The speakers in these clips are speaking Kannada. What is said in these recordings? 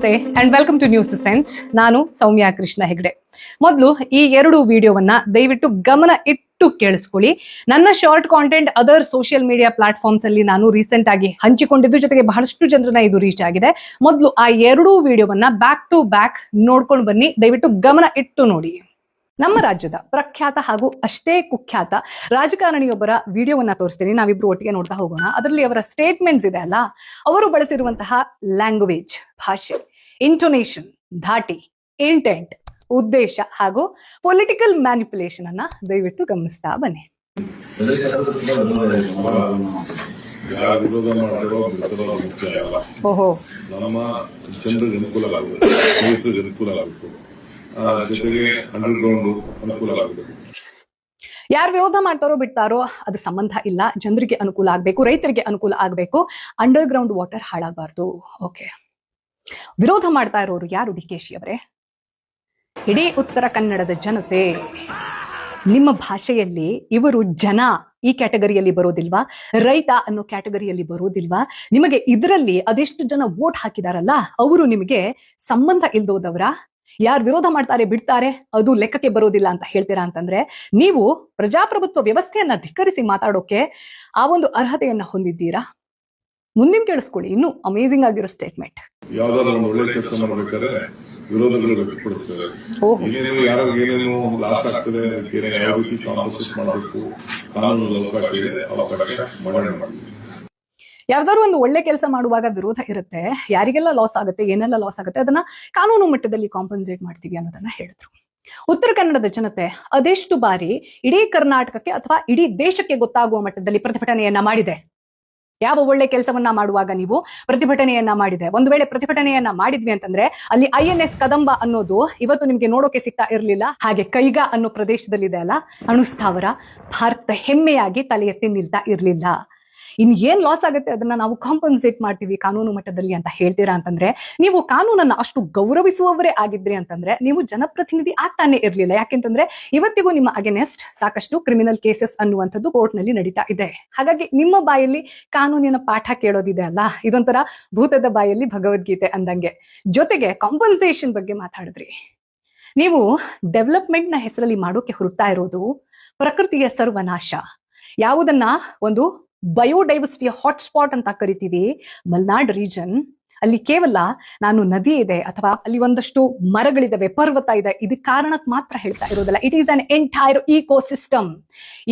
ನಮಸ್ತೆ and welcome to news sense. ನಾನು ಸೌಮ್ಯ ಕೃಷ್ಣ ಹೆಗ್ಡೆ. ಮೊದಲು ಈ ಎರಡು ವಿಡಿಯೋವನ್ನ ದಯವಿಟ್ಟು ಗಮನ ಇಟ್ಟು ಕೇಳಿಸ್ಕೊಳ್ಳಿ. ನನ್ನ short content other social media platforms ಅಲ್ಲಿ ನಾನು ರೀಸೆಂಟ್ ಆಗಿ ಹಂಚಿಕೊಂಡಿದ್ದು, ಜೊತೆಗೆ ಬಹಳಷ್ಟು ಜನರನ್ನ ಇದು ರೀಚ್ ಆಗಿದೆ. ಮೊದಲು ಆ ಎರಡೂ ವಿಡಿಯೋವನ್ನ ಬ್ಯಾಕ್ ಟು ಬ್ಯಾಕ್ ನೋಡ್ಕೊಂಡು ಬನ್ನಿ. ದಯವಿಟ್ಟು ಗಮನ ಇಟ್ಟು ನೋಡಿ. ನಮ್ಮ ರಾಜ್ಯದ ಪ್ರಖ್ಯಾತ ಹಾಗೂ ಅಷ್ಟೇ ಕುಖ್ಯಾತ ರಾಜಕಾರಣಿಯೊಬ್ಬರ ವಿಡಿಯೋವನ್ನ ತೋರಿಸ್ತೀನಿ, ನಾವಿಬ್ರು ಒಟ್ಟಿಗೆ ನೋಡ್ತಾ ಹೋಗೋಣ. ಅದರಲ್ಲಿ ಅವರ ಸ್ಟೇಟ್ಮೆಂಟ್ಸ್ ಇದೆ ಅಲ್ಲ, ಅವರು ಬಳಸಿರುವಂತಹ ಲ್ಯಾಂಗ್ವೇಜ್, ಭಾಷೆ, ಇಂಟೋನೇಷನ್, ಧಾಟಿ, ಇಂಟೆಂಟ್, ಉದ್ದೇಶ ಹಾಗೂ ಪೊಲಿಟಿಕಲ್ ಮ್ಯಾನಿಪುಲೇಷನ್ ಅನ್ನ ದಯವಿಟ್ಟು ಗಮನಿಸ್ತಾ ಬನ್ನಿ. ಓಹೋ, ನಮ್ಮ ಜನರಿಗೆ ಅನುಕೂಲ ಆಗುತ್ತೆ, ರೈತರಿಗೆ ಅನುಕೂಲ ಆಗುತ್ತೆ, ಜೊತೆಗೆ ಅಂಡರ್ಗ್ರೌಂಡ್ ಅನುಕೂಲ ಆಗುತ್ತೆ. ಯಾರು ವಿರೋಧ ಮಾಡ್ತಾರೋ ಬಿಡ್ತಾರೋ ಅದು ಸಂಬಂಧ ಇಲ್ಲ. ಜನರಿಗೆ ಅನುಕೂಲ ಆಗ್ಬೇಕು, ರೈತರಿಗೆ ಅನುಕೂಲ ಆಗ್ಬೇಕು, ಅಂಡರ್ ಗ್ರೌಂಡ್ ವಾಟರ್ ಹಾಳಾಗಬಾರ್ದು. ಓಕೆ, ವಿರೋಧ ಮಾಡ್ತಾ ಇರೋರು ಯಾರು? DKಶಿ ಅವರೇ, ಇಡೀ ಉತ್ತರ ಕನ್ನಡದ ಜನತೆ. ನಿಮ್ಮ ಭಾಷೆಯಲ್ಲಿ ಇವರು ಜನ ಈ ಕ್ಯಾಟಗರಿಯಲ್ಲಿ ಬರೋದಿಲ್ವಾ? ರೈತ ಅನ್ನೋ ಕ್ಯಾಟಗರಿಯಲ್ಲಿ ಬರೋದಿಲ್ವಾ? ನಿಮಗೆ ಇದರಲ್ಲಿ ಅದೆಷ್ಟು ಜನ ವೋಟ್ ಹಾಕಿದಾರಲ್ಲ, ಅವರು ನಿಮಗೆ ಸಂಬಂಧ ಇಲ್ದೋದವರ? ಯಾರು ವಿರೋಧ ಮಾಡ್ತಾರೆ ಬಿಡ್ತಾರೆ ಅದು ಲೆಕ್ಕಕ್ಕೆ ಬರೋದಿಲ್ಲ ಅಂತ ಹೇಳ್ತೀರಾ ಅಂತಂದ್ರೆ, ನೀವು ಪ್ರಜಾಪ್ರಭುತ್ವ ವ್ಯವಸ್ಥೆಯನ್ನ ಧಿಕ್ಕರಿಸಿ ಮಾತಾಡೋಕೆ ಆ ಒಂದು ಅರ್ಹತೆಯನ್ನ ಹೊಂದಿದ್ದೀರಾ? ಮುಂದಿನ ಕೇಳಿಸ್ಕೊಳ್ಳಿ, ಇನ್ನೂ ಅಮೇಸಿಂಗ್ ಆಗಿರೋ ಸ್ಟೇಟ್ಮೆಂಟ್. ಯಾವ್ದಾದ್ರು ಒಂದು ಒಳ್ಳೆ ಕೆಲಸ ಮಾಡಬೇಕಾದ್ರೆ ವಿರೋಧಗಳು ವ್ಯಕ್ತಪಡಿಸ್ತಾರೆ. ಏನೇನು ಯಾರಿಗೇನೇನು ಲಾಸ್ ಆಗ್ತದೆ, ಯಾವ ರೀತಿ ಕಾಂಪನ್ಸೇಟ್ ಮಾಡಬೇಕು, ಕಾನೂನು ಅವಕಾಶ ಇದೆ, ಅವಕಾಶ ಮಾಡೇ ಮಾಡ್ತೀವಿ. ಯಾವ್ದಾದ್ರು ಒಂದು ಒಳ್ಳೆ ಕೆಲಸ ಮಾಡುವಾಗ ವಿರೋಧ ಇರುತ್ತೆ. ಯಾರಿಗೆಲ್ಲ ಲಾಸ್ ಆಗುತ್ತೆ, ಏನೆಲ್ಲ ಲಾಸ್ ಆಗುತ್ತೆ, ಅದನ್ನ ಕಾನೂನು ಮಟ್ಟದಲ್ಲಿ ಕಾಂಪನ್ಸೇಟ್ ಮಾಡ್ತೀವಿ ಅನ್ನೋದನ್ನ ಹೇಳಿದ್ರು. ಉತ್ತರ ಕನ್ನಡದ ಜನತೆ ಅದೆಷ್ಟು ಬಾರಿ ಇಡೀ ಕರ್ನಾಟಕಕ್ಕೆ ಅಥವಾ ಇಡೀ ದೇಶಕ್ಕೆ ಗೊತ್ತಾಗುವ ಮಟ್ಟದಲ್ಲಿ ಪ್ರತಿಭಟನೆಯನ್ನ ಮಾಡಿದೆ? ಯಾವ ಒಳ್ಳೆ ಕೆಲಸವನ್ನ ಮಾಡುವಾಗ ನೀವು ಪ್ರತಿಭಟನೆಯನ್ನ ಮಾಡಿದೆ? ಒಂದು ವೇಳೆ ಪ್ರತಿಭಟನೆಯನ್ನ ಮಾಡಿದ್ವಿ ಅಂತಂದ್ರೆ ಅಲ್ಲಿ INS ಕದಂಬ ಅನ್ನೋದು ಇವತ್ತು ನಿಮ್ಗೆ ನೋಡೋಕೆ ಸಿಗ್ತಾ ಇರ್ಲಿಲ್ಲ. ಹಾಗೆ ಕೈಗಾ ಅನ್ನೋ ಪ್ರದೇಶದಲ್ಲಿದೆ ಅಲ್ಲ ಅಣುಸ್ಥಾವರ, ಭಾರತ ಹೆಮ್ಮೆಯಾಗಿ ತಲೆ ಎತ್ತಿ ನಿಲ್ತಾ ಇರ್ಲಿಲ್ಲ. ಇನ್ ಏನ್ ಲಾಸ್ ಆಗುತ್ತೆ ಅದನ್ನ ನಾವು ಕಾಂಪನ್ಸೇಟ್ ಮಾಡ್ತೀವಿ ಕಾನೂನು ಮಟ್ಟದಲ್ಲಿ ಅಂತ ಹೇಳ್ತೀರಾ ಅಂತಂದ್ರೆ, ನೀವು ಕಾನೂನನ್ನ ಅಷ್ಟು ಗೌರವಿಸುವವರೇ ಆಗಿದ್ರಿ ಅಂತಂದ್ರೆ ನೀವು ಜನಪ್ರತಿನಿಧಿ ಆಗ್ತಾನೆ ಇರ್ಲಿಲ್ಲ. ಯಾಕೆಂತಂದ್ರೆ ಇವತ್ತಿಗೂ ನಿಮ್ಮ ಅಗೇನೆಸ್ಟ್ ಸಾಕಷ್ಟು ಕ್ರಿಮಿನಲ್ ಕೇಸಸ್ ಅನ್ನುವಂಥದ್ದು ಕೋರ್ಟ್ ನಲ್ಲಿ ನಡೀತಾ ಇದೆ. ಹಾಗಾಗಿ ನಿಮ್ಮ ಬಾಯಲ್ಲಿ ಕಾನೂನಿನ ಪಾಠ ಕೇಳೋದಿದೆ ಅಲ್ಲ, ಇದೊಂಥರ ಭೂತದ ಬಾಯಲ್ಲಿ ಭಗವದ್ಗೀತೆ ಅಂದಂಗೆ. ಜೊತೆಗೆ ಕಾಂಪನ್ಸೇಷನ್ ಬಗ್ಗೆ ಮಾತಾಡಿದ್ರಿ. ನೀವು ಡೆವಲಪ್ಮೆಂಟ್ ನ ಹೆಸರಲ್ಲಿ ಮಾಡೋಕೆ ಹುಡುಕ್ತಾ ಇರೋದು ಪ್ರಕೃತಿಯ ಸರ್ವನಾಶ. ಯಾವುದನ್ನ ಒಂದು ಬಯೋಡೈವರ್ಸಿಟಿಯ ಹಾಟ್ಸ್ಪಾಟ್ ಅಂತ ಕರಿತೀವಿ, ಮಲ್ನಾಡ್ ರೀಜನ್, ಅಲ್ಲಿ ಕೇವಲ ನಾನು ನದಿ ಇದೆ ಅಥವಾ ಅಲ್ಲಿ ಒಂದಷ್ಟು ಮರಗಳಿದಾವೆ, ಪರ್ವತ ಇದೆ, ಇದು ಕಾರಣಕ್ಕೆ ಮಾತ್ರ ಹೇಳ್ತಾ ಇರೋದಲ್ಲ. It is an entire ecosystem.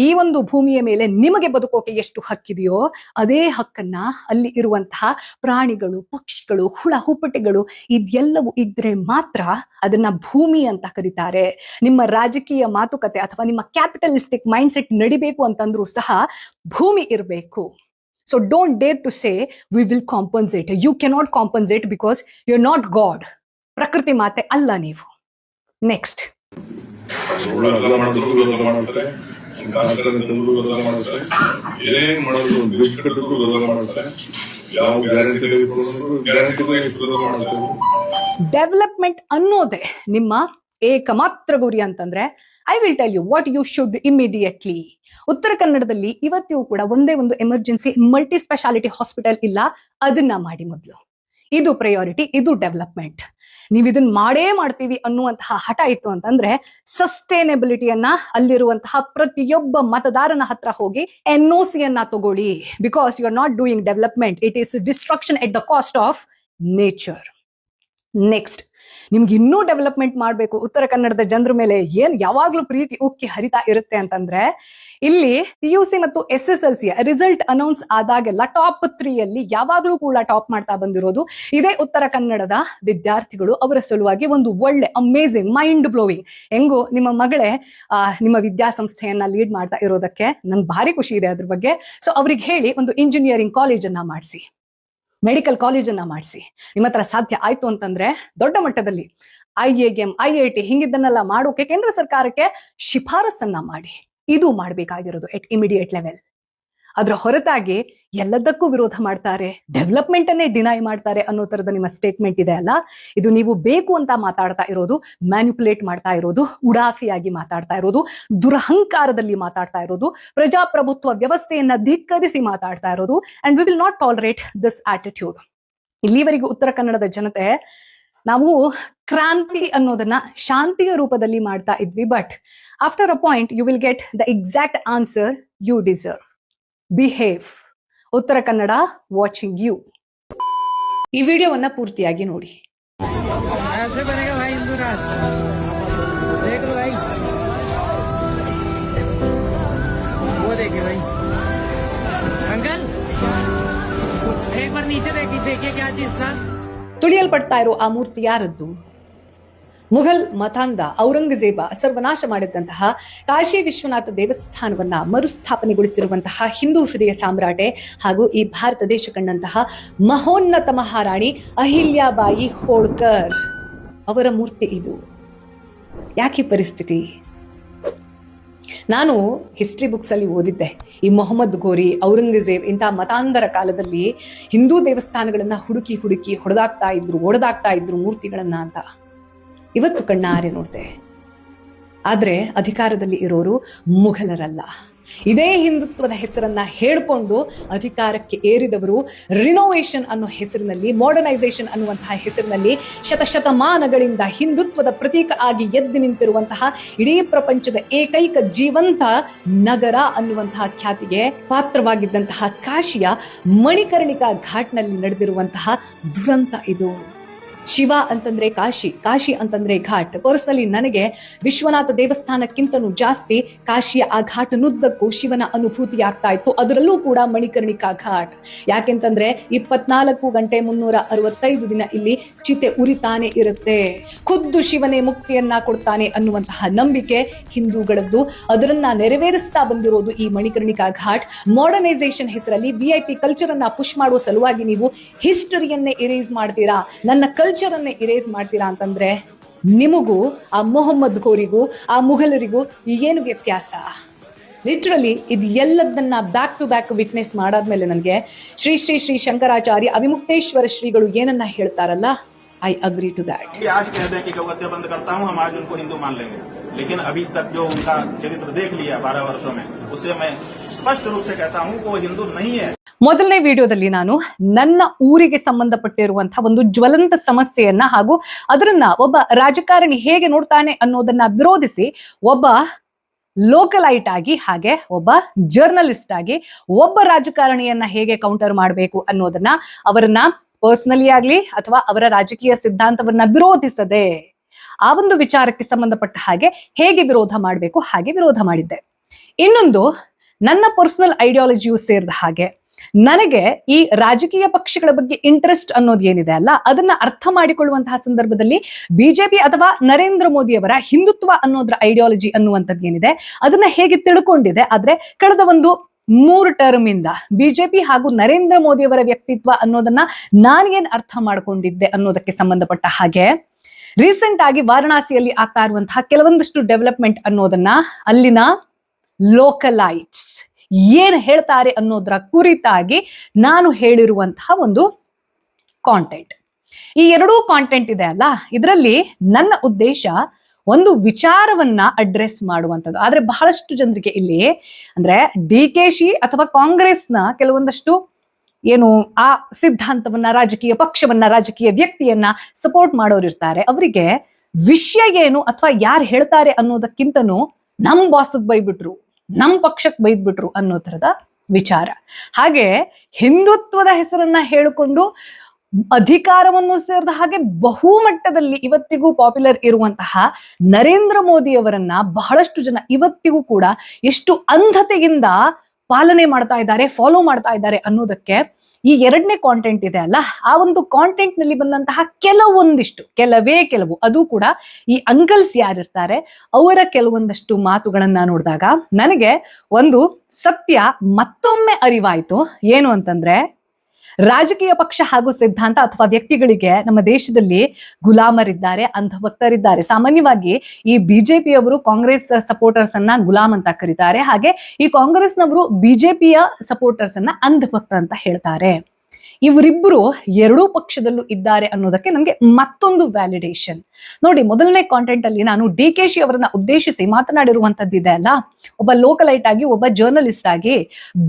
ಈ ಒಂದು ಭೂಮಿಯ ಮೇಲೆ ನಿಮಗೆ ಬದುಕೋಕೆ ಎಷ್ಟು ಹಕ್ಕಿದೆಯೋ ಅದೇ ಹಕ್ಕನ್ನ ಅಲ್ಲಿ ಇರುವಂತಹ ಪ್ರಾಣಿಗಳು, ಪಕ್ಷಿಗಳು, ಹುಳ ಹುಪ್ಪಟೆಗಳು ಇದೆಲ್ಲವೂ ಇದ್ರೆ ಮಾತ್ರ ಅದನ್ನ ಭೂಮಿ ಅಂತ ಕರೀತಾರೆ. ನಿಮ್ಮ ರಾಜಕೀಯ ಮಾತುಕತೆ ಅಥವಾ ನಿಮ್ಮ ಕ್ಯಾಪಿಟಲಿಸ್ಟಿಕ್ ಮೈಂಡ್ ಸೆಟ್ ನಡಿಬೇಕು ಅಂತಂದ್ರೂ ಸಹ ಭೂಮಿ ಇರಬೇಕು. So don't dare to say we will compensate. You cannot compensate because you're not God. ಪ್ರಕೃತಿ ಮಾತೆ ಅಲ್ಲ ನೀವು. ನೆಕ್ಸ್ಟ್, ಡೆವಲಪ್ಮೆಂಟ್ ಅನ್ನೋದೇ ನಿಮ್ಮ ಏಕಮಾತ್ರ ಗುರಿ ಅಂತಂದ್ರೆ I will tell you what you should immediately. ಉತ್ತರ ಕನ್ನಡದಲ್ಲಿ ಇವತ್ತಿಗೂ ಕೂಡ ಒಂದೇ ಒಂದು ಎಮರ್ಜೆನ್ಸಿ ಮಲ್ಟಿ ಸ್ಪೆಷಾಲಿಟಿ ಹಾಸ್ಪಿಟಲ್ ಇಲ್ಲ, ಅದನ್ನ ಮಾಡಿ ಮೊದಲು. ಇದು ಪ್ರಯಾರಿಟಿ, ಇದು ಡೆವಲಪ್ಮೆಂಟ್. ನೀವು ಇದನ್ನ ಮಾಡೇ ಮಾಡ್ತೀವಿ ಅನ್ನುವಂತಹ ಹಠ ಇತ್ತು ಅಂತಂದ್ರೆ ಸಸ್ಟೈನಬಿಲಿಟಿಯನ್ನ ಅಲ್ಲಿರುವಂತಹ ಪ್ರತಿಯೊಬ್ಬ ಮತದಾರನ ಹತ್ರ ಹೋಗಿ NOC ಯನ್ನ ತಗೊಳ್ಳಿ. Because you are not doing development, it is destruction at the cost of nature. Next, ನಿಮ್ಗೆ ಇನ್ನೂ ಡೆವಲಪ್ಮೆಂಟ್ ಮಾಡಬೇಕು, ಉತ್ತರ ಕನ್ನಡದ ಜನರ ಮೇಲೆ ಏನ್ ಯಾವಾಗ್ಲೂ ಪ್ರೀತಿ ಉಕ್ಕಿ ಹರಿತಾ ಇರುತ್ತೆ ಅಂತಂದ್ರೆ, ಇಲ್ಲಿ PUC ಮತ್ತು SSLC ರಿಸಲ್ಟ್ ಅನೌನ್ಸ್ ಆದಾಗೆಲ್ಲ ಟಾಪ್ 3 ಯಾವಾಗ್ಲೂ ಕೂಡ ಟಾಪ್ ಮಾಡ್ತಾ ಬಂದಿರೋದು ಇದೇ ಉತ್ತರ ಕನ್ನಡದ ವಿದ್ಯಾರ್ಥಿಗಳು. ಅವರ ಸಲುವಾಗಿ ಒಂದು ಒಳ್ಳೆ ಅಮೇಸಿಂಗ್ ಮೈಂಡ್ ಬ್ಲೋವಿಂಗ್, ಹೆಂಗು ನಿಮ್ಮ ಮಗಳೇ ನಿಮ್ಮ ವಿದ್ಯಾಸಂಸ್ಥೆಯನ್ನ ಲೀಡ್ ಮಾಡ್ತಾ ಇರೋದಕ್ಕೆ ನನ್ಗೆ ಭಾರಿ ಖುಷಿ ಇದೆ ಅದ್ರ ಬಗ್ಗೆ. ಸೊ ಅವ್ರಿಗೆ ಹೇಳಿ ಒಂದು ಇಂಜಿನಿಯರಿಂಗ್ ಕಾಲೇಜನ್ನ ಮಾಡಿಸಿ, ಮೆಡಿಕಲ್ ಕಾಲೇಜನ್ನ ಮಾಡಿಸಿ. ನಿಮ್ಮ ಹತ್ರ ಸಾಧ್ಯ ಆಯ್ತು ಅಂತಂದ್ರೆ ದೊಡ್ಡ ಮಟ್ಟದಲ್ಲಿ IIM, IIT ಹಿಂಗಿದ್ದನ್ನೆಲ್ಲ ಮಾಡೋಕೆ ಕೇಂದ್ರ ಸರ್ಕಾರಕ್ಕೆ ಶಿಫಾರಸನ್ನ ಮಾಡಿ. ಇದು ಮಾಡಬೇಕಾಗಿರೋದು ಎಟ್ ಇಮಿಡಿಯೇಟ್ ಲೆವೆಲ್. ಅದ್ರ ಹೊರತಾಗಿ ಎಲ್ಲದಕ್ಕೂ ವಿರೋಧ ಮಾಡ್ತಾರೆ, ಡೆವಲಪ್ಮೆಂಟ್ ಅನ್ನೇ ಡಿನೈ ಮಾಡ್ತಾರೆ ಅನ್ನೋ ತರದ ನಿಮ್ಮ ಸ್ಟೇಟ್ಮೆಂಟ್ ಇದೆ ಅಲ್ಲ, ಇದು ನೀವು ಬೇಕು ಅಂತ ಮಾತಾಡ್ತಾ ಇರೋದು, ಮ್ಯಾನಿಪುಲೇಟ್ ಮಾಡ್ತಾ ಇರೋದು, ಉಡಾಫಿಯಾಗಿ ಮಾತಾಡ್ತಾ ಇರೋದು, ದುರಹಂಕಾರದಲ್ಲಿ ಮಾತಾಡ್ತಾ ಇರೋದು, ಪ್ರಜಾಪ್ರಭುತ್ವ ವ್ಯವಸ್ಥೆಯನ್ನ ಧಿಕ್ಕರಿಸಿ ಮಾತಾಡ್ತಾ ಇರೋದು. And we will not tolerate this attitude. ಇಲ್ಲಿವರೆಗೂ ಉತ್ತರ ಕನ್ನಡದ ಜನತೆ ನಾವು ಕ್ರಾಂತಿ ಅನ್ನೋದನ್ನ ಶಾಂತಿಯ ರೂಪದಲ್ಲಿ ಮಾಡ್ತಾ ಇದ್ವಿ, but after a point you will get the exact answer you deserve. Behave. Uttara Kannada watching you. ಈ ವಿಡಿಯೋವನ್ನ ಪೂರ್ತಿಯಾಗಿ ನೋಡಿ. ऐसे बनेगा भाई हिंदू राष्ट्र, देख लो भाई, वो देखिए भाई अंकल, एक बार नीचे देखिए क्या चीज था. ತುಳಿಯಲ್ಪಡ್ತಾ ಇರೋ ಆ ಮೂರ್ತಿ ಯಾರದ್ದು? ಮುಘಲ್ ಮತಾಂಧ ಔರಂಗಜೇಬ ಸರ್ವನಾಶ ಮಾಡಿದಂತಹ ಕಾಶಿ ವಿಶ್ವನಾಥ ದೇವಸ್ಥಾನವನ್ನ ಮರುಸ್ಥಾಪನೆಗೊಳಿಸಿರುವಂತಹ ಹಿಂದೂ ಹೃದಯ ಸಾಮ್ರಾಟೆ ಹಾಗೂ ಈ ಭಾರತ ದೇಶ ಕಂಡಂತಹ ಮಹೋನ್ನತ ಮಹಾರಾಣಿ ಅಹಿಲ್ಯಾಬಾಯಿ ಹೋಳ್ಕರ್ ಅವರ ಮೂರ್ತಿ ಇದು. ಯಾಕೆ ಪರಿಸ್ಥಿತಿ? ನಾನು ಹಿಸ್ಟ್ರಿ ಬುಕ್ಸ್ ಅಲ್ಲಿ ಓದಿದ್ದೆ, ಈ ಮೊಹಮ್ಮದ್ ಗೋರಿ, ಔರಂಗಜೇಬ್ ಇಂತಹ ಮತಾಂಧರ ಕಾಲದಲ್ಲಿ ಹಿಂದೂ ದೇವಸ್ಥಾನಗಳನ್ನ ಹುಡುಕಿ ಒಡೆದಾಕ್ತಾ ಇದ್ರು ಮೂರ್ತಿಗಳನ್ನ ಅಂತ. ಇವತ್ತು ಕಣ್ಣಾರೆ ನೋಡ್ದೆ. ಆದ್ರೆ ಅಧಿಕಾರದಲ್ಲಿ ಇರೋರು ಮುಘಲರಲ್ಲ. ಇದೇ ಹಿಂದುತ್ವದ ಹೆಸರನ್ನ ಹೇಳ್ಕೊಂಡು ಅಧಿಕಾರಕ್ಕೆ ಏರಿದವರು ರಿನೋವೇಷನ್ ಅನ್ನೋ ಹೆಸರಿನಲ್ಲಿ, ಮಾಡರ್ನೈಸೇಷನ್ ಅನ್ನುವಂತಹ ಹೆಸರಿನಲ್ಲಿ ಶತಶತಮಾನಗಳಿಂದ ಹಿಂದುತ್ವದ ಪ್ರತೀಕ ಆಗಿ ಎದ್ದು ನಿಂತಿರುವಂತಹ ಇಡೀ ಪ್ರಪಂಚದ ಏಕೈಕ ಜೀವಂತ ನಗರ ಅನ್ನುವಂತಹ ಖ್ಯಾತಿಗೆ ಪಾತ್ರವಾಗಿದ್ದಂತಹ ಕಾಶಿಯ ಮಣಿಕರ್ಣಿಕಾ ಘಾಟ್ನಲ್ಲಿ ನಡೆದಿರುವಂತಹ ದುರಂತ ಇದು. ಶಿವ ಅಂತಂದ್ರೆ ಕಾಶಿ, ಕಾಶಿ ಅಂತಂದ್ರೆ ಘಾಟ್. ಪರ್ಸನಲಿ ನನಗೆ ವಿಶ್ವನಾಥ ದೇವಸ್ಥಾನಕ್ಕಿಂತನೂ ಜಾಸ್ತಿ ಕಾಶಿಯ ಆ ಘಾಟ್ನುದ್ದಕ್ಕೂ ಶಿವನ ಅನುಭೂತಿ ಆಗ್ತಾ ಇತ್ತು, ಅದರಲ್ಲೂ ಕೂಡ ಮಣಿಕರ್ಣಿಕಾ ಘಾಟ್. ಯಾಕೆಂತಂದ್ರೆ 24 ಗಂಟೆ 365 ದಿನ ಇಲ್ಲಿ ಚಿತೆ ಉರಿತಾನೆ ಇರುತ್ತೆ. ಖುದ್ದು ಶಿವನೇ ಮುಕ್ತಿಯನ್ನ ಕೊಡ್ತಾನೆ ಅನ್ನುವಂತಹ ನಂಬಿಕೆ ಹಿಂದೂಗಳದ್ದು. ಅದರನ್ನ ನೆರವೇರಿಸ್ತಾ ಬಂದಿರೋದು ಈ ಮಣಿಕರ್ಣಿಕಾ ಘಾಟ್. ಮಾಡರ್ನೈಸೇಷನ್ ಹೆಸರಲ್ಲಿ VIP ಕಲ್ಚರ್ ಅನ್ನ ಪುಷ್ ಮಾಡುವ ಸಲುವಾಗಿ ನೀವು ಹಿಸ್ಟರಿಯನ್ನೇ ಇರೇಸ್ ಮಾಡ್ತೀರಾ, ನನ್ನ ಕಲ್ಚರ್ ಅನ್ನೇ ಇರೇಸ್ ಮಾಡ್ತೀರಾ ಅಂತಂದ್ರೆ ನಿಮಗೂ ಆ ಮೊಹಮ್ಮದ್ ಗೋರಿಗೂ ಆ ಮುಘಲರಿಗೂ ಏನು ವ್ಯತ್ಯಾಸ? ಲಿಟ್ರಲಿ ಇದು ಎಲ್ಲದನ್ನ ಬ್ಯಾಕ್ ಟು ಬ್ಯಾಕ್ ವಿಟ್ನೆಸ್ ಮಾಡಾದ್ಮೇಲೆ ನನಗೆ ಶ್ರೀ ಶ್ರೀ ಶ್ರೀ ಶಂಕರಾಚಾರ್ಯ ಅವಿಮುಕ್ತೇಶ್ವರ ಶ್ರೀಗಳು ಏನನ್ನ ಹೇಳ್ತಾರಲ್ಲ, ಐ ಅಗ್ರಿ ಟು ದ್ಯಾಟ್. आज कह दें कि गौहत्या बंद करता हूं, हम आज उनको हिंदू मान लेंगे, लेकिन अभी तक जो उनका चरित्र देख लिया 12 वर्षों में, उससे मैं स्पष्ट रूप से कहता हूं कि वो हिंदू नहीं है. ಮೊದಲನೇ ವಿಡಿಯೋದಲ್ಲಿ ನಾನು ನನ್ನ ಊರಿಗೆ ಸಂಬಂಧಪಟ್ಟಿರುವಂತಹ ಒಂದು ಜ್ವಲಂತ ಸಮಸ್ಯೆಯನ್ನ ಹಾಗೂ ಅದರನ್ನ ಒಬ್ಬ ರಾಜಕಾರಣಿ ಹೇಗೆ ನೋಡ್ತಾನೆ ಅನ್ನೋದನ್ನ ವಿರೋಧಿಸಿ ಒಬ್ಬ ಲೋಕಲೈಟ್ ಆಗಿ ಹಾಗೆ ಒಬ್ಬ ಜರ್ನಲಿಸ್ಟ್ ಆಗಿ ಒಬ್ಬ ರಾಜಕಾರಣಿಯನ್ನ ಹೇಗೆ ಕೌಂಟರ್ ಮಾಡಬೇಕು ಅನ್ನೋದನ್ನ, ಅವರನ್ನ ಪರ್ಸನಲಿ ಆಗ್ಲಿ ಅಥವಾ ಅವರ ರಾಜಕೀಯ ಸಿದ್ಧಾಂತವನ್ನ ವಿರೋಧಿಸದೆ ಆ ಒಂದು ವಿಚಾರಕ್ಕೆ ಸಂಬಂಧಪಟ್ಟ ಹಾಗೆ ಹೇಗೆ ವಿರೋಧ ಮಾಡಬೇಕು ಹಾಗೆ ವಿರೋಧ ಮಾಡಿದ್ದೆ. ಇನ್ನೊಂದು, ನನ್ನ ಪರ್ಸನಲ್ ಐಡಿಯಾಲಜಿಯು ಸೇರಿದ ಹಾಗೆ ನನಗೆ ಈ ರಾಜಕೀಯ ಪಕ್ಷಗಳ ಬಗ್ಗೆ ಇಂಟ್ರೆಸ್ಟ್ ಅನ್ನೋದು ಏನಿದೆ ಅಲ್ಲ, ಅದನ್ನ ಅರ್ಥ ಮಾಡಿಕೊಳ್ಳುವಂತಹ ಸಂದರ್ಭದಲ್ಲಿ ಬಿಜೆಪಿ ಅಥವಾ ನರೇಂದ್ರ ಮೋದಿ ಅವರ ಹಿಂದುತ್ವ ಅನ್ನೋದ್ರ ಐಡಿಯಾಲಜಿ ಅನ್ನುವಂಥದ್ದು ಏನಿದೆ ಅದನ್ನ ಹೇಗೆ ತಿಳ್ಕೊಂಡಿದೆ. ಆದ್ರೆ ಕಳೆದ ಒಂದು 3 ಟರ್ಮ್ ಇಂದ ಬಿಜೆಪಿ ಹಾಗೂ ನರೇಂದ್ರ ಮೋದಿ ಅವರ ವ್ಯಕ್ತಿತ್ವ ಅನ್ನೋದನ್ನ ನಾನೇನ್ ಅರ್ಥ ಮಾಡ್ಕೊಂಡಿದ್ದೆ ಅನ್ನೋದಕ್ಕೆ ಸಂಬಂಧಪಟ್ಟ ಹಾಗೆ ರೀಸೆಂಟ್ ಆಗಿ ವಾರಣಾಸಿಯಲ್ಲಿ ಆಗ್ತಾ ಇರುವಂತಹ ಕೆಲವೊಂದಷ್ಟು ಡೆವಲಪ್ಮೆಂಟ್ ಅನ್ನೋದನ್ನ ಅಲ್ಲಿನ ಲೋಕಲೈಟ್ಸ್ ಏನ್ ಹೇಳ್ತಾರೆ ಅನ್ನೋದ್ರ ಕುರಿತಾಗಿ ನಾನು ಹೇಳಿರುವಂತಹ ಒಂದು ಕಾಂಟೆಂಟ್. ಈ ಎರಡೂ ಕಾಂಟೆಂಟ್ ಇದೆ ಅಲ್ಲ, ಇದರಲ್ಲಿ ನನ್ನ ಉದ್ದೇಶ ಒಂದು ವಿಚಾರವನ್ನ ಅಡ್ರೆಸ್ ಮಾಡುವಂಥದ್ದು. ಆದ್ರೆ ಬಹಳಷ್ಟು ಜನರಿಗೆ ಇಲ್ಲಿ ಅಂದ್ರೆ DKಶಿ ಅಥವಾ ಕಾಂಗ್ರೆಸ್ನ ಕೆಲವೊಂದಷ್ಟು ಏನು ಆ ಸಿದ್ಧಾಂತವನ್ನ, ರಾಜಕೀಯ ಪಕ್ಷವನ್ನ, ರಾಜಕೀಯ ವ್ಯಕ್ತಿಯನ್ನ ಸಪೋರ್ಟ್ ಮಾಡೋರು ಇರ್ತಾರೆ. ಅವರಿಗೆ ವಿಷಯ ಏನು ಅಥವಾ ಯಾರು ಹೇಳ್ತಾರೆ ಅನ್ನೋದಕ್ಕಿಂತನೂ ನಮ್ ಬಾಸ್ಗೆ ಬೈಬಿಟ್ರು, ನಮ್ ಪಕ್ಷಕ್ಕೆ ಬೈದ್ಬಿಟ್ರು ಅನ್ನೋ ತರದ ವಿಚಾರ. ಹಾಗೆ ಹಿಂದುತ್ವದ ಹೆಸರನ್ನ ಹೇಳಿಕೊಂಡು ಅಧಿಕಾರವನ್ನು ಸೇರಿದ ಹಾಗೆ ಬಹುಮಟ್ಟದಲ್ಲಿ ಇವತ್ತಿಗೂ ಪಾಪ್ಯುಲರ್ ಇರುವಂತಹ ನರೇಂದ್ರ ಮೋದಿ ಅವರನ್ನ ಬಹಳಷ್ಟು ಜನ ಇವತ್ತಿಗೂ ಕೂಡ ಎಷ್ಟು ಅಂಧತೆಯಿಂದ ಪಾಲನೆ ಮಾಡ್ತಾ ಇದ್ದಾರೆ, ಫಾಲೋ ಮಾಡ್ತಾ ಇದ್ದಾರೆ ಅನ್ನೋದಕ್ಕೆ ಈ ಎರಡನೇ ಕಾಂಟೆಂಟ್ ಇದೆ ಅಲ್ಲ, ಆ ಒಂದು ಕಾಂಟೆಂಟ್ ನಲ್ಲಿ ಬಂದಂತಹ ಕೆಲವು ಅದು ಕೂಡ ಈ ಅಂಕಲ್ಸ್ ಯಾರಿರ್ತಾರೆ ಅವರ ಕೆಲವೊಂದಷ್ಟು ಮಾತುಗಳನ್ನ ನೋಡಿದಾಗ ನನಗೆ ಒಂದು ಸತ್ಯ ಮತ್ತೊಮ್ಮೆ ಅರಿವಾಯ್ತು. ಏನು ಅಂತಂದ್ರೆ, ರಾಜಕೀಯ ಪಕ್ಷ ಹಾಗೂ ಸಿದ್ಧಾಂತ ಅಥವಾ ವ್ಯಕ್ತಿಗಳಿಗೆ ನಮ್ಮ ದೇಶದಲ್ಲಿ ಗುಲಾಮರಿದ್ದಾರೆ, ಅಂಧಭಕ್ತರಿದ್ದಾರೆ. ಸಾಮಾನ್ಯವಾಗಿ ಈ ಬಿಜೆಪಿಯವರು ಕಾಂಗ್ರೆಸ್ ಸಪೋರ್ಟರ್ಸ್ ಅನ್ನ ಗುಲಾಮ್ ಅಂತ ಕರೀತಾರೆ, ಹಾಗೆ ಈ ಕಾಂಗ್ರೆಸ್ನವರು ಬಿಜೆಪಿಯ ಸಪೋರ್ಟರ್ಸ್ ಅನ್ನ ಅಂಧಭಕ್ತ ಅಂತ ಹೇಳ್ತಾರೆ. ಇವರಿಬ್ಬರು ಎರಡೂ ಪಕ್ಷದಲ್ಲೂ ಇದ್ದಾರೆ ಅನ್ನೋದಕ್ಕೆ ನನಗೆ ಮತ್ತೊಂದು ವ್ಯಾಲಿಡೇಷನ್. ನೋಡಿ, ಮೊದಲನೇ ಕಾಂಟೆಂಟ್ ಅಲ್ಲಿ ನಾನು DKಶಿ ಅವರನ್ನ ಉದ್ದೇಶಿಸಿ ಮಾತನಾಡಿರುವಂತದ್ದಿದೆ ಅಲ್ಲ, ಒಬ್ಬ ಲೋಕಲೈಟ್ ಆಗಿ, ಒಬ್ಬ ಜರ್ನಲಿಸ್ಟ್ ಆಗಿ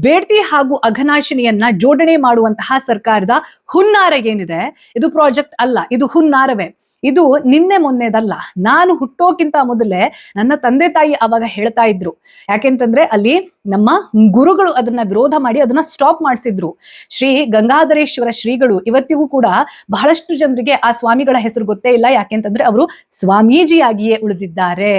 ಬೇಡ್ತಿ ಹಾಗೂ ಅಘನಾಶಿನಿಯನ್ನ ಜೋಡಣೆ ಮಾಡುವಂತಹ ಸರ್ಕಾರದ ಹುನ್ನಾರ ಏನಿದೆ, ಇದು ಪ್ರಾಜೆಕ್ಟ್ ಅಲ್ಲ, ಇದು ಹುನ್ನಾರವೇ. ಇದು ನಿನ್ನೆ ಮೊನ್ನೆದಲ್ಲ. ನಾನು ಹುಟ್ಟೋಕ್ಕಿಂತ ಮೊದಲೇ ನನ್ನ ತಂದೆ ತಾಯಿ ಅವಾಗ ಹೇಳ್ತಾ ಇದ್ರು. ಯಾಕೆಂತಂದ್ರೆ ಅಲ್ಲಿ ನಮ್ಮ ಗುರುಗಳು ಅದನ್ನ ವಿರೋಧ ಮಾಡಿ ಅದನ್ನ ಸ್ಟಾಪ್ ಮಾಡಿಸಿದ್ರು. ಶ್ರೀ ಗಂಗಾಧರೇಶ್ವರ ಶ್ರೀಗಳು ಇವತ್ತಿಗೂ ಕೂಡ ಬಹಳಷ್ಟು ಜನರಿಗೆ ಆ ಸ್ವಾಮಿಗಳ ಹೆಸರು ಗೊತ್ತೇ ಇಲ್ಲ. ಯಾಕೆಂತಂದ್ರೆ ಅವರು ಸ್ವಾಮೀಜಿಯಾಗಿಯೇ ಉಳಿದಿದ್ದಾರೆ.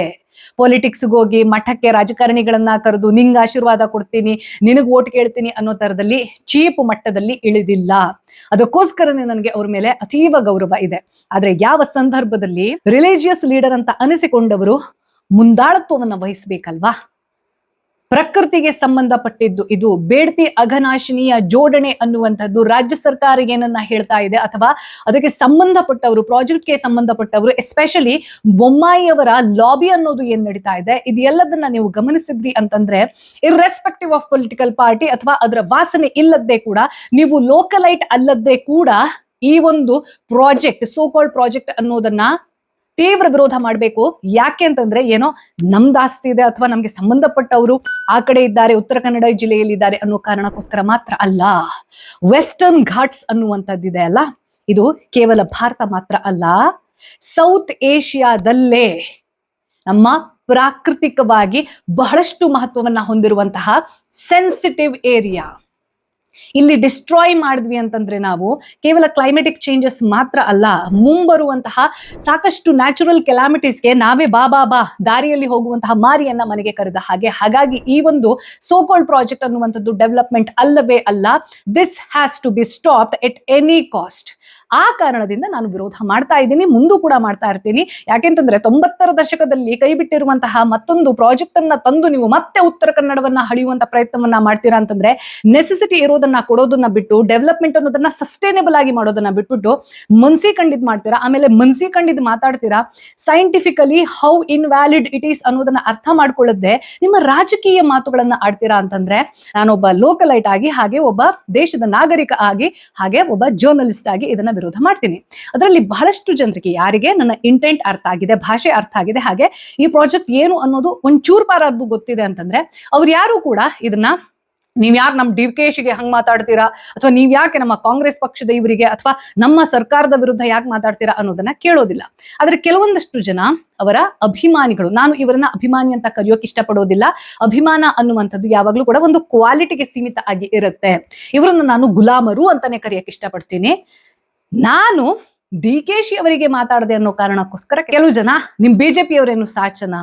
ಪೊಲಿಟಿಕ್ಸ್ಗೆ ಹೋಗಿ ಮಠಕ್ಕೆ ರಾಜಕಾರಣಿಗಳನ್ನ ಕರೆದು ನಿಂಗೆ ಆಶೀರ್ವಾದ ಕೊಡ್ತೀನಿ, ನಿನಗ್ ಓಟ್ ಕೇಳ್ತೀನಿ ಅನ್ನೋ ತರದಲ್ಲಿ ಚೀಪ್ ಮಟ್ಟದಲ್ಲಿ ಇಳಿದಿಲ್ಲ. ಅದಕ್ಕೋಸ್ಕರನೇ ನನಗೆ ಅವ್ರ ಮೇಲೆ ಅತೀವ ಗೌರವ ಇದೆ. ಆದ್ರೆ ಯಾವ ಸಂದರ್ಭದಲ್ಲಿ ರಿಲಿಜಿಯಸ್ ಲೀಡರ್ ಅಂತ ಅನಿಸಿಕೊಂಡವರು ಮುಂದಾಳತ್ವವನ್ನ ವಹಿಸ್ಬೇಕಲ್ವಾ? ಪ್ರಕೃತಿಗೆ ಸಂಬಂಧಪಟ್ಟಿದ್ದು ಇದು. ಬೇಡ್ತಿ ಅಘನಾಶಿನಿಯ ಜೋಡಣೆ ಅನ್ನುವಂಥದ್ದು ರಾಜ್ಯ ಸರ್ಕಾರ ಏನನ್ನ ಹೇಳ್ತಾ ಇದೆ, ಅಥವಾ ಅದಕ್ಕೆ ಸಂಬಂಧಪಟ್ಟವರು, ಪ್ರಾಜೆಕ್ಟ್ಗೆ ಸಂಬಂಧಪಟ್ಟವರು, ಎಸ್ಪೆಷಲಿ ಬೊಮ್ಮಾಯಿಯವರ ಲಾಬಿ ಅನ್ನೋದು ಏನ್ ನಡೀತಾ ಇದೆ, ಇದು ಎಲ್ಲದನ್ನ ನೀವು ಗಮನಿಸಿದ್ರಿ ಅಂತಂದ್ರೆ ಇರ್ರೆಸ್ಪೆಕ್ಟಿವ್ ಆಫ್ ಪೊಲಿಟಿಕಲ್ ಪಾರ್ಟಿ ಅಥವಾ ಅದರ ವಾಸನೆ ಇಲ್ಲದ್ದೇ ಕೂಡ, ನೀವು ಲೋಕಲೈಟ್ ಅಲ್ಲದ್ದೇ ಕೂಡ ಈ ಒಂದು ಪ್ರಾಜೆಕ್ಟ್, ಸೋ ಕಾಲ್ಡ್ ಪ್ರಾಜೆಕ್ಟ್ ಅನ್ನೋದನ್ನ ತೀವ್ರ ವಿರೋಧ ಮಾಡಬೇಕು. ಯಾಕೆ ಅಂತಂದ್ರೆ ಏನೋ ನಮ್ದು ಆಸ್ತಿ ಇದೆ ಅಥವಾ ನಮ್ಗೆ ಸಂಬಂಧಪಟ್ಟವರು ಆ ಕಡೆ ಇದ್ದಾರೆ, ಉತ್ತರ ಕನ್ನಡ ಜಿಲ್ಲೆಯಲ್ಲಿ ಇದ್ದಾರೆ ಅನ್ನೋ ಕಾರಣಕ್ಕೋಸ್ಕರ ಮಾತ್ರ ಅಲ್ಲ. ವೆಸ್ಟರ್ನ್ ಘಾಟ್ಸ್ ಅನ್ನುವಂಥದ್ದಿದೆ ಅಲ್ಲ, ಇದು ಕೇವಲ ಭಾರತ ಮಾತ್ರ ಅಲ್ಲ, ಸೌತ್ ಏಷ್ಯಾದಲ್ಲೇ ನಮ್ಮ ಪ್ರಾಕೃತಿಕವಾಗಿ ಬಹಳಷ್ಟು ಮಹತ್ವವನ್ನ ಹೊಂದಿರುವಂತಹ ಸೆನ್ಸಿಟಿವ್ ಏರಿಯಾ. ಇಲ್ಲಿ ಡಿಸ್ಟ್ರಾಯ್ ಮಾಡಿದ್ವಿ ಅಂತಂದ್ರೆ ನಾವು ಕೇವಲ ಕ್ಲೈಮೆಟಿಕ್ ಚೇಂಜಸ್ ಮಾತ್ರ ಅಲ್ಲ, ಮುಂಬರುವಂತಹ ಸಾಕಷ್ಟು ನ್ಯಾಚುರಲ್ ಕೆಲಾಮಿಟೀಸ್ಗೆ ನಾವೇ ಬಾ ದಾರಿಯಲ್ಲಿ ಹೋಗುವಂತಹ ಮಾರಿಯನ್ನ ಮನೆಗೆ ಕರೆದ ಹಾಗೆ. ಹಾಗಾಗಿ ಈ ಒಂದು ಸೋ ಕಾಲ್ಡ್ ಪ್ರಾಜೆಕ್ಟ್ ಅನ್ನುವಂಥದ್ದು ಡೆವಲಪ್ಮೆಂಟ್ ಅಲ್ಲವೇ ಅಲ್ಲ. This has to be stopped at any cost. ಆ ಕಾರಣದಿಂದ ನಾನು ವಿರೋಧ ಮಾಡ್ತಾ ಇದ್ದೀನಿ, ಮುಂದೂ ಕೂಡ ಮಾಡ್ತಾ ಇರ್ತೀನಿ. ಯಾಕೆಂತಂದ್ರೆ 90ರ ದಶಕದಲ್ಲಿ ಕೈ ಬಿಟ್ಟಿರುವಂತಹ ಮತ್ತೊಂದು ಪ್ರಾಜೆಕ್ಟ್ ಅನ್ನ ತಂದು ನೀವು ಮತ್ತೆ ಉತ್ತರ ಕನ್ನಡವನ್ನ ಹಳಿಯುವಂತ ಪ್ರಯತ್ನವನ್ನ ಮಾಡ್ತೀರಾ ಅಂತಂದ್ರೆ, ನೆಸೆಸಿಟಿ ಇರೋದನ್ನ ಕೊಡೋದನ್ನ ಬಿಟ್ಟು, ಡೆವಲಪ್ಮೆಂಟ್ ಅನ್ನೋದನ್ನ ಸಸ್ಟೈನೇಬಲ್ ಆಗಿ ಮಾಡೋದನ್ನ ಬಿಟ್ಬಿಟ್ಟು ಮನ್ಸಿ ಕಂಡಿದ್ ಮಾಡ್ತೀರಾ. ಆಮೇಲೆ ಮನ್ಸಿ ಕಂಡಿದ್ ಮಾತಾಡ್ತೀರಾ. Scientifically how invalid it is ಅನ್ನೋದನ್ನ ಅರ್ಥ ಮಾಡ್ಕೊಳ್ಳದೆ ನಿಮ್ಮ ರಾಜಕೀಯ ಮಾತುಗಳನ್ನ ಆಡ್ತೀರಾ ಅಂತಂದ್ರೆ, ನಾನೊಬ್ಬ ಲೋಕಲೈಟ್ ಆಗಿ, ಹಾಗೆ ಒಬ್ಬ ದೇಶದ ನಾಗರಿಕ ಆಗಿ, ಹಾಗೆ ಒಬ್ಬ ಜರ್ನಲಿಸ್ಟ್ ಆಗಿ ಇದನ್ನ ವಿರೋಧ ಮಾಡ್ತೀನಿ. ಅದರಲ್ಲಿ ಬಹಳಷ್ಟು ಜನರಿಗೆ, ಯಾರಿಗೆ ನನ್ನ ಇಂಟೆಂಟ್ ಅರ್ಥ ಆಗಿದೆ, ಭಾಷೆ ಅರ್ಥ ಆಗಿದೆ, ಹಾಗೆ ಈ ಪ್ರಾಜೆಕ್ಟ್ ಏನು ಅನ್ನೋದು ಒಂಚೂರು ಪಾರಾರ್ದು ಗೊತ್ತಿದೆ ಅಂತಂದ್ರೆ, ಅವ್ರು ಯಾರು ಕೂಡ ಇದನ್ನ ನೀವ್ ಯಾಕೆ ನಮ್ಮ ಡಿಕೆಶಿಗೆ ಹಂಗ್ ಮಾತಾಡ್ತೀರಾ, ಅಥವಾ ನೀವ್ ಯಾಕೆ ನಮ್ಮ ಕಾಂಗ್ರೆಸ್ ಪಕ್ಷದ ಇವರಿಗೆ ಅಥವಾ ನಮ್ಮ ಸರ್ಕಾರದ ವಿರುದ್ಧ ಯಾಕೆ ಮಾತಾಡ್ತೀರಾ ಅನ್ನೋದನ್ನ ಕೇಳೋದಿಲ್ಲ. ಆದ್ರೆ ಕೆಲವೊಂದಷ್ಟು ಜನ ಅವರ ಅಭಿಮಾನಿಗಳು, ನಾನು ಇವರನ್ನ ಅಭಿಮಾನಿ ಅಂತ ಕರೆಯೋಕೆ ಇಷ್ಟಪಡೋದಿಲ್ಲ. ಅಭಿಮಾನ ಅನ್ನುವಂಥದ್ದು ಯಾವಾಗ್ಲೂ ಕೂಡ ಒಂದು ಕ್ವಾಲಿಟಿಗೆ ಸೀಮಿತ ಆಗಿ ಇರುತ್ತೆ. ಇವರನ್ನ ನಾನು ಗುಲಾಮರು ಅಂತಾನೆ ಕರೆಯಕ್ಕೆ ಇಷ್ಟಪಡ್ತೀನಿ. ನಾನು ಡಿಕೆಶಿ ಅವರಿಗೆ ಮಾತಾಡದೆ ಅನ್ನೋ ಕಾರಣಕ್ಕೋಸ್ಕರ ಕೆಲವು ಜನ ನಿಮ್ ಬಿಜೆಪಿಯವರೇನು ಸಾಚನ?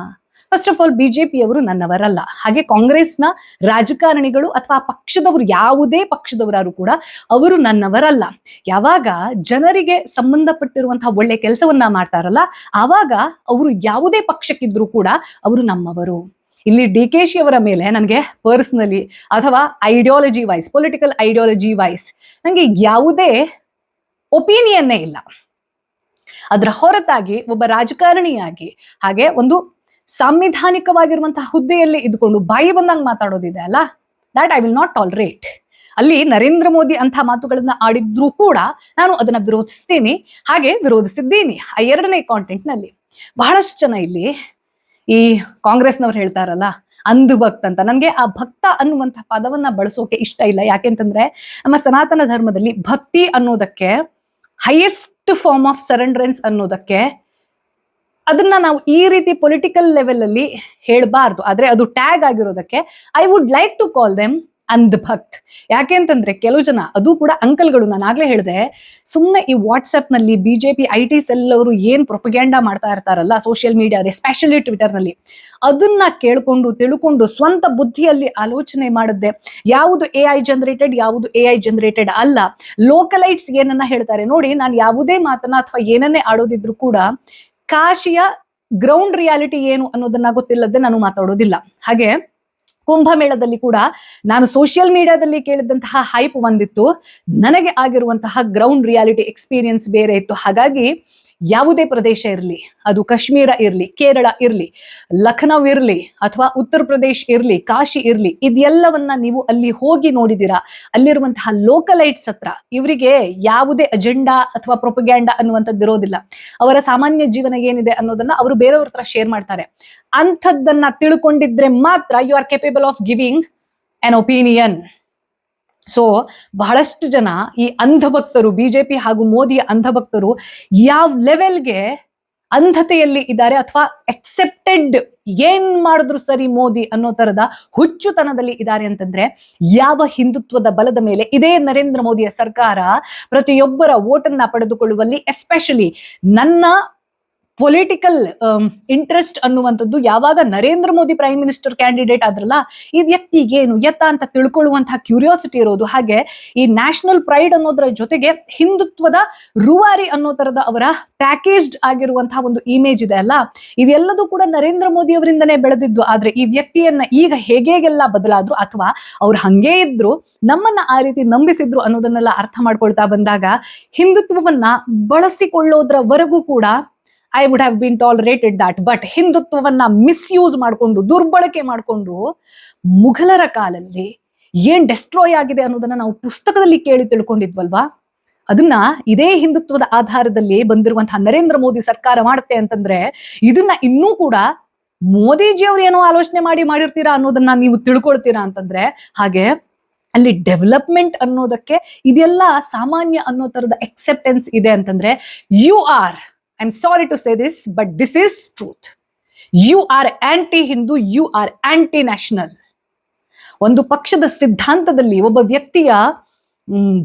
ಫಸ್ಟ್ ಆಫ್ ಆಲ್ ಬಿಜೆಪಿಯವರು ನನ್ನವರಲ್ಲ. ಹಾಗೆ ಕಾಂಗ್ರೆಸ್ನ ರಾಜಕಾರಣಿಗಳು ಅಥವಾ ಪಕ್ಷದವರು, ಯಾವುದೇ ಪಕ್ಷದವರಾರು ಕೂಡ ಅವರು ನನ್ನವರಲ್ಲ. ಯಾವಾಗ ಜನರಿಗೆ ಸಂಬಂಧಪಟ್ಟಿರುವಂತಹ ಒಳ್ಳೆ ಕೆಲಸವನ್ನ ಮಾಡ್ತಾರಲ್ಲ, ಆವಾಗ ಅವರು ಯಾವುದೇ ಪಕ್ಷಕ್ಕಿದ್ರು ಕೂಡ ಅವರು ನಮ್ಮವರು. ಇಲ್ಲಿ ಡಿಕೆಶಿ ಅವರ ಮೇಲೆ ನನಗೆ ಪರ್ಸನಲಿ ಅಥವಾ ideology wise, political ideology wise ನನಗೆ ಯಾವುದೇ ಒಪಿನಿಯನ್ನೇ ಇಲ್ಲ. ಅದರ ಹೊರತಾಗಿ ಒಬ್ಬ ರಾಜಕಾರಣಿಯಾಗಿ, ಹಾಗೆ ಒಂದು ಸಾಂವಿಧಾನಿಕವಾಗಿರುವಂತಹ ಹುದ್ದೆಯಲ್ಲಿ ಇದ್ಕೊಂಡು ಬಾಯಿ ಬಂದಂಗೆ ಮಾತಾಡೋದಿದೆ ಅಲ್ಲ, that I will not tolerate. ಅಲ್ಲಿ ನರೇಂದ್ರ ಮೋದಿ ಅಂತ ಮಾತುಗಳನ್ನ ಆಡಿದ್ರು ಕೂಡ ನಾನು ಅದನ್ನ ವಿರೋಧಿಸ್ತೀನಿ, ಹಾಗೆ ವಿರೋಧಿಸಿದ್ದೀನಿ. ಆ ಎರಡನೇ ಕಾಂಟೆಂಟ್ ನಲ್ಲಿ ಬಹಳಷ್ಟು ಜನ ಇಲ್ಲಿ ಈ ಕಾಂಗ್ರೆಸ್ನವ್ರು ಹೇಳ್ತಾರಲ್ಲ ಅಂದು ಭಕ್ತ ಅಂತ. ನನಗೆ ಆ ಭಕ್ತ ಅನ್ನುವಂಥ ಪದವನ್ನ ಬಳಸೋಕೆ ಇಷ್ಟ ಇಲ್ಲ. ಯಾಕೆಂತಂದ್ರೆ ನಮ್ಮ ಸನಾತನ ಧರ್ಮದಲ್ಲಿ ಭಕ್ತಿ ಅನ್ನೋದಕ್ಕೆ, ಹೈಯೆಸ್ಟ್ ಫಾರ್ಮ್ ಆಫ್ ಸರೆಂಡ್ರೆನ್ಸ್ ಅನ್ನೋದಕ್ಕೆ, ಅದನ್ನ ನಾವು ಈ ರೀತಿ ಪೊಲಿಟಿಕಲ್ ಲೆವೆಲ್ ಅಲ್ಲಿ ಹೇಳ್ಬಾರ್ದು. ಆದ್ರೆ ಅದು ಟ್ಯಾಗ್ ಆಗಿರೋದಕ್ಕೆ I would like to call them ಅಂಧಭಕ್ತ್. ಯಾಕೆ ಅಂತಂದ್ರೆ ಕೆಲವು ಜನ, ಅದು ಕೂಡ ಅಂಕಲ್ಗಳು, ನಾನು ಆಗ್ಲೇ ಹೇಳಿದೆ, ಸುಮ್ಮನೆ ಈ ವಾಟ್ಸ್ಆಪ್ ನಲ್ಲಿ ಬಿಜೆಪಿ IT ಸೆಲ್ ಅವರು ಏನ್ ಪ್ರೊಪಗ್ಯಾಂಡಾ ಮಾಡ್ತಾ ಇರ್ತಾರಲ್ಲ ಸೋಷಿಯಲ್ ಮೀಡಿಯಾ, ಎಸ್ಪೆಷಲಿ ಟ್ವಿಟರ್ ನಲ್ಲಿ, ಅದನ್ನ ಕೇಳ್ಕೊಂಡು ತಿಳ್ಕೊಂಡು ಸ್ವಂತ ಬುದ್ಧಿಯಲ್ಲಿ ಆಲೋಚನೆ ಮಾಡದೆ ಯಾವುದು AI ಜನರೇಟೆಡ್, ಯಾವುದು AI ಜನರೇಟೆಡ್ ಅಲ್ಲ, ಲೋಕಲೈಟ್ಸ್ ಏನನ್ನ ಹೇಳ್ತಾರೆ ನೋಡಿ. ನಾನು ಯಾವುದೇ ಮಾತನ್ನ ಅಥವಾ ಏನನ್ನೇ ಆಡೋದಿದ್ರು ಕೂಡ ಕಾಶಿಯ ಗ್ರೌಂಡ್ ರಿಯಾಲಿಟಿ ಏನು ಅನ್ನೋದನ್ನ ಗೊತ್ತಿಲ್ಲದೆ ನಾನು ಮಾತಾಡೋದಿಲ್ಲ. ಹಾಗೆ ಕುಂಭಮೇಳದಲ್ಲಿ ಕೂಡ ನಾನು ಸೋಷಿಯಲ್ ಮೀಡಿಯಾದಲ್ಲಿ ಕೇಳಿದಂತಹ ಹೈಪ್ ಒಂದಿತ್ತು, ನನಗೆ ಆಗಿರುವಂತಹ ಗ್ರೌಂಡ್ ರಿಯಾಲಿಟಿ ಎಕ್ಸ್ಪೀರಿಯನ್ಸ್ ಬೇರೆ ಇತ್ತು. ಹಾಗಾಗಿ ಯಾವುದೇ ಪ್ರದೇಶ ಇರಲಿ, ಅದು ಕಾಶ್ಮೀರ ಇರಲಿ, ಕೇರಳ ಇರಲಿ, ಲಖನೌ ಇರಲಿ, ಅಥವಾ ಉತ್ತರ ಪ್ರದೇಶ್ ಇರಲಿ, ಕಾಶಿ ಇರಲಿ, ಇದೆಲ್ಲವನ್ನ ನೀವು ಅಲ್ಲಿ ಹೋಗಿ ನೋಡಿದಿರಾ. ಅಲ್ಲಿರುವಂತಹ ಲೋಕಲೈಟ್ಸ್ ಹತ್ರ ಇವರಿಗೆ ಯಾವುದೇ ಅಜೆಂಡಾ ಅಥವಾ ಪ್ರೊಪಗ್ಯಾಂಡಾ ಅನ್ನುವಂಥದ್ದು ಇರೋದಿಲ್ಲ. ಅವರ ಸಾಮಾನ್ಯ ಜೀವನ ಏನಿದೆ ಅನ್ನೋದನ್ನ ಅವರು ಬೇರೆಯವ್ರ ಹತ್ರ ಶೇರ್ ಮಾಡ್ತಾರೆ. ಅಂಥದ್ದನ್ನ ತಿಳ್ಕೊಂಡಿದ್ರೆ ಮಾತ್ರ you are capable of giving an opinion. So ಬಹಳಷ್ಟು ಜನ ಈ ಅಂಧಭಕ್ತರು, ಬಿಜೆಪಿ ಹಾಗೂ ಮೋದಿಯ ಅಂಧಭಕ್ತರು ಯಾವ ಲೆವೆಲ್ಗೆ ಅಂಧತೆಯಲ್ಲಿ ಇದ್ದಾರೆ ಅಥವಾ ಎಕ್ಸೆಪ್ಟೆಡ್ ಏನ್ ಮಾಡಿದ್ರು ಸರಿ ಮೋದಿ ಅನ್ನೋ ತರದ ಹುಚ್ಚುತನದಲ್ಲಿ ಇದ್ದಾರೆ ಅಂತಂದ್ರೆ, ಯಾವ ಹಿಂದುತ್ವದ ಬಲದ ಮೇಲೆ ಇದೇ ನರೇಂದ್ರ ಮೋದಿಯ ಸರ್ಕಾರ ಪ್ರತಿಯೊಬ್ಬರ ವೋಟನ್ನ ಪಡೆದುಕೊಳ್ಳುವಲ್ಲಿ, ಎಸ್ಪೆಷಲಿ ನನ್ನ ಪೊಲಿಟಿಕಲ್ ಇಂಟ್ರೆಸ್ಟ್ ಅನ್ನುವಂಥದ್ದು ಯಾವಾಗ Narendra Modi prime minister candidate ಆದ್ರಲ್ಲ, ಈ ವ್ಯಕ್ತಿಗೇನು ಎತ್ತ ಅಂತ ತಿಳ್ಕೊಳ್ಳುವಂತಹ ಕ್ಯೂರಿಯಾಸಿಟಿ ಇರೋದು, ಹಾಗೆ ಈ ನ್ಯಾಷನಲ್ ಪ್ರೈಡ್ ಅನ್ನೋದ್ರ ಜೊತೆಗೆ ಹಿಂದುತ್ವದ ರೂವಾರಿ ಅನ್ನೋ ತರದ ಅವರ ಪ್ಯಾಕೇಜ್ಡ್ ಆಗಿರುವಂತಹ ಒಂದು ಇಮೇಜ್ ಇದೆ ಅಲ್ಲ, ಇದೆಲ್ಲದೂ ಕೂಡ ನರೇಂದ್ರ ಮೋದಿ ಅವರಿಂದನೇ ಬೆಳೆದಿದ್ದು. ಆದ್ರೆ ಈ ವ್ಯಕ್ತಿಯನ್ನ ಈಗ ಹೇಗೆಲ್ಲ ಬದಲಾದ್ರು ಅಥವಾ ಅವ್ರು ಹಂಗೇ ಇದ್ರು, ನಮ್ಮನ್ನ ಆ ರೀತಿ ನಂಬಿಸಿದ್ರು ಅನ್ನೋದನ್ನೆಲ್ಲ ಅರ್ಥ ಮಾಡ್ಕೊಳ್ತಾ ಬಂದಾಗ, ಹಿಂದುತ್ವವನ್ನ ಬಳಸಿಕೊಳ್ಳೋದ್ರವರೆಗೂ ಕೂಡ I would have been tolerated that. But ಹಿಂದುತ್ವವನ್ನ ಮಿಸ್ಯೂಸ್ ಮಾಡಿಕೊಂಡು, ದುರ್ಬಳಕೆ ಮಾಡಿಕೊಂಡು, ಮುಘಲರ ಕಾಲಲ್ಲಿ ಏನ್ ಡೆಸ್ಟ್ರಾಯ್ ಆಗಿದೆ ಅನ್ನೋದನ್ನ ನಾವು ಪುಸ್ತಕದಲ್ಲಿ ಕೇಳಿ ತಿಳ್ಕೊಂಡಿದ್ವಲ್ವಾ, ಅದನ್ನ ಇದೇ ಹಿಂದುತ್ವದ ಆಧಾರದಲ್ಲಿ ಬಂದಿರುವಂತಹ ನರೇಂದ್ರ ಮೋದಿ ಸರ್ಕಾರ ಮಾಡುತ್ತೆ ಅಂತಂದ್ರೆ, ಇದನ್ನ ಇನ್ನೂ ಕೂಡ ಮೋದಿಜಿ ಅವ್ರು ಏನೋ ಆಲೋಚನೆ ಮಾಡಿರ್ತೀರಾ ಅನ್ನೋದನ್ನ ನೀವು ತಿಳ್ಕೊಳ್ತೀರಾ ಅಂತಂದ್ರೆ, ಹಾಗೆ ಅಲ್ಲಿ ಡೆವಲಪ್ಮೆಂಟ್ ಅನ್ನೋದಕ್ಕೆ ಇದೆಲ್ಲ ಸಾಮಾನ್ಯ ಅನ್ನೋ ತರದ ಎಕ್ಸೆಪ್ಟೆನ್ಸ್ ಇದೆ ಅಂತಂದ್ರೆ, you are, I am sorry to say this, but this is truth. You are anti Hindu, you are anti national. ಒಂದು ಪಕ್ಷದ ಸಿದ್ಧಾಂತದಲ್ಲಿ, ಒಬ್ಬ ವ್ಯಕ್ತಿಯ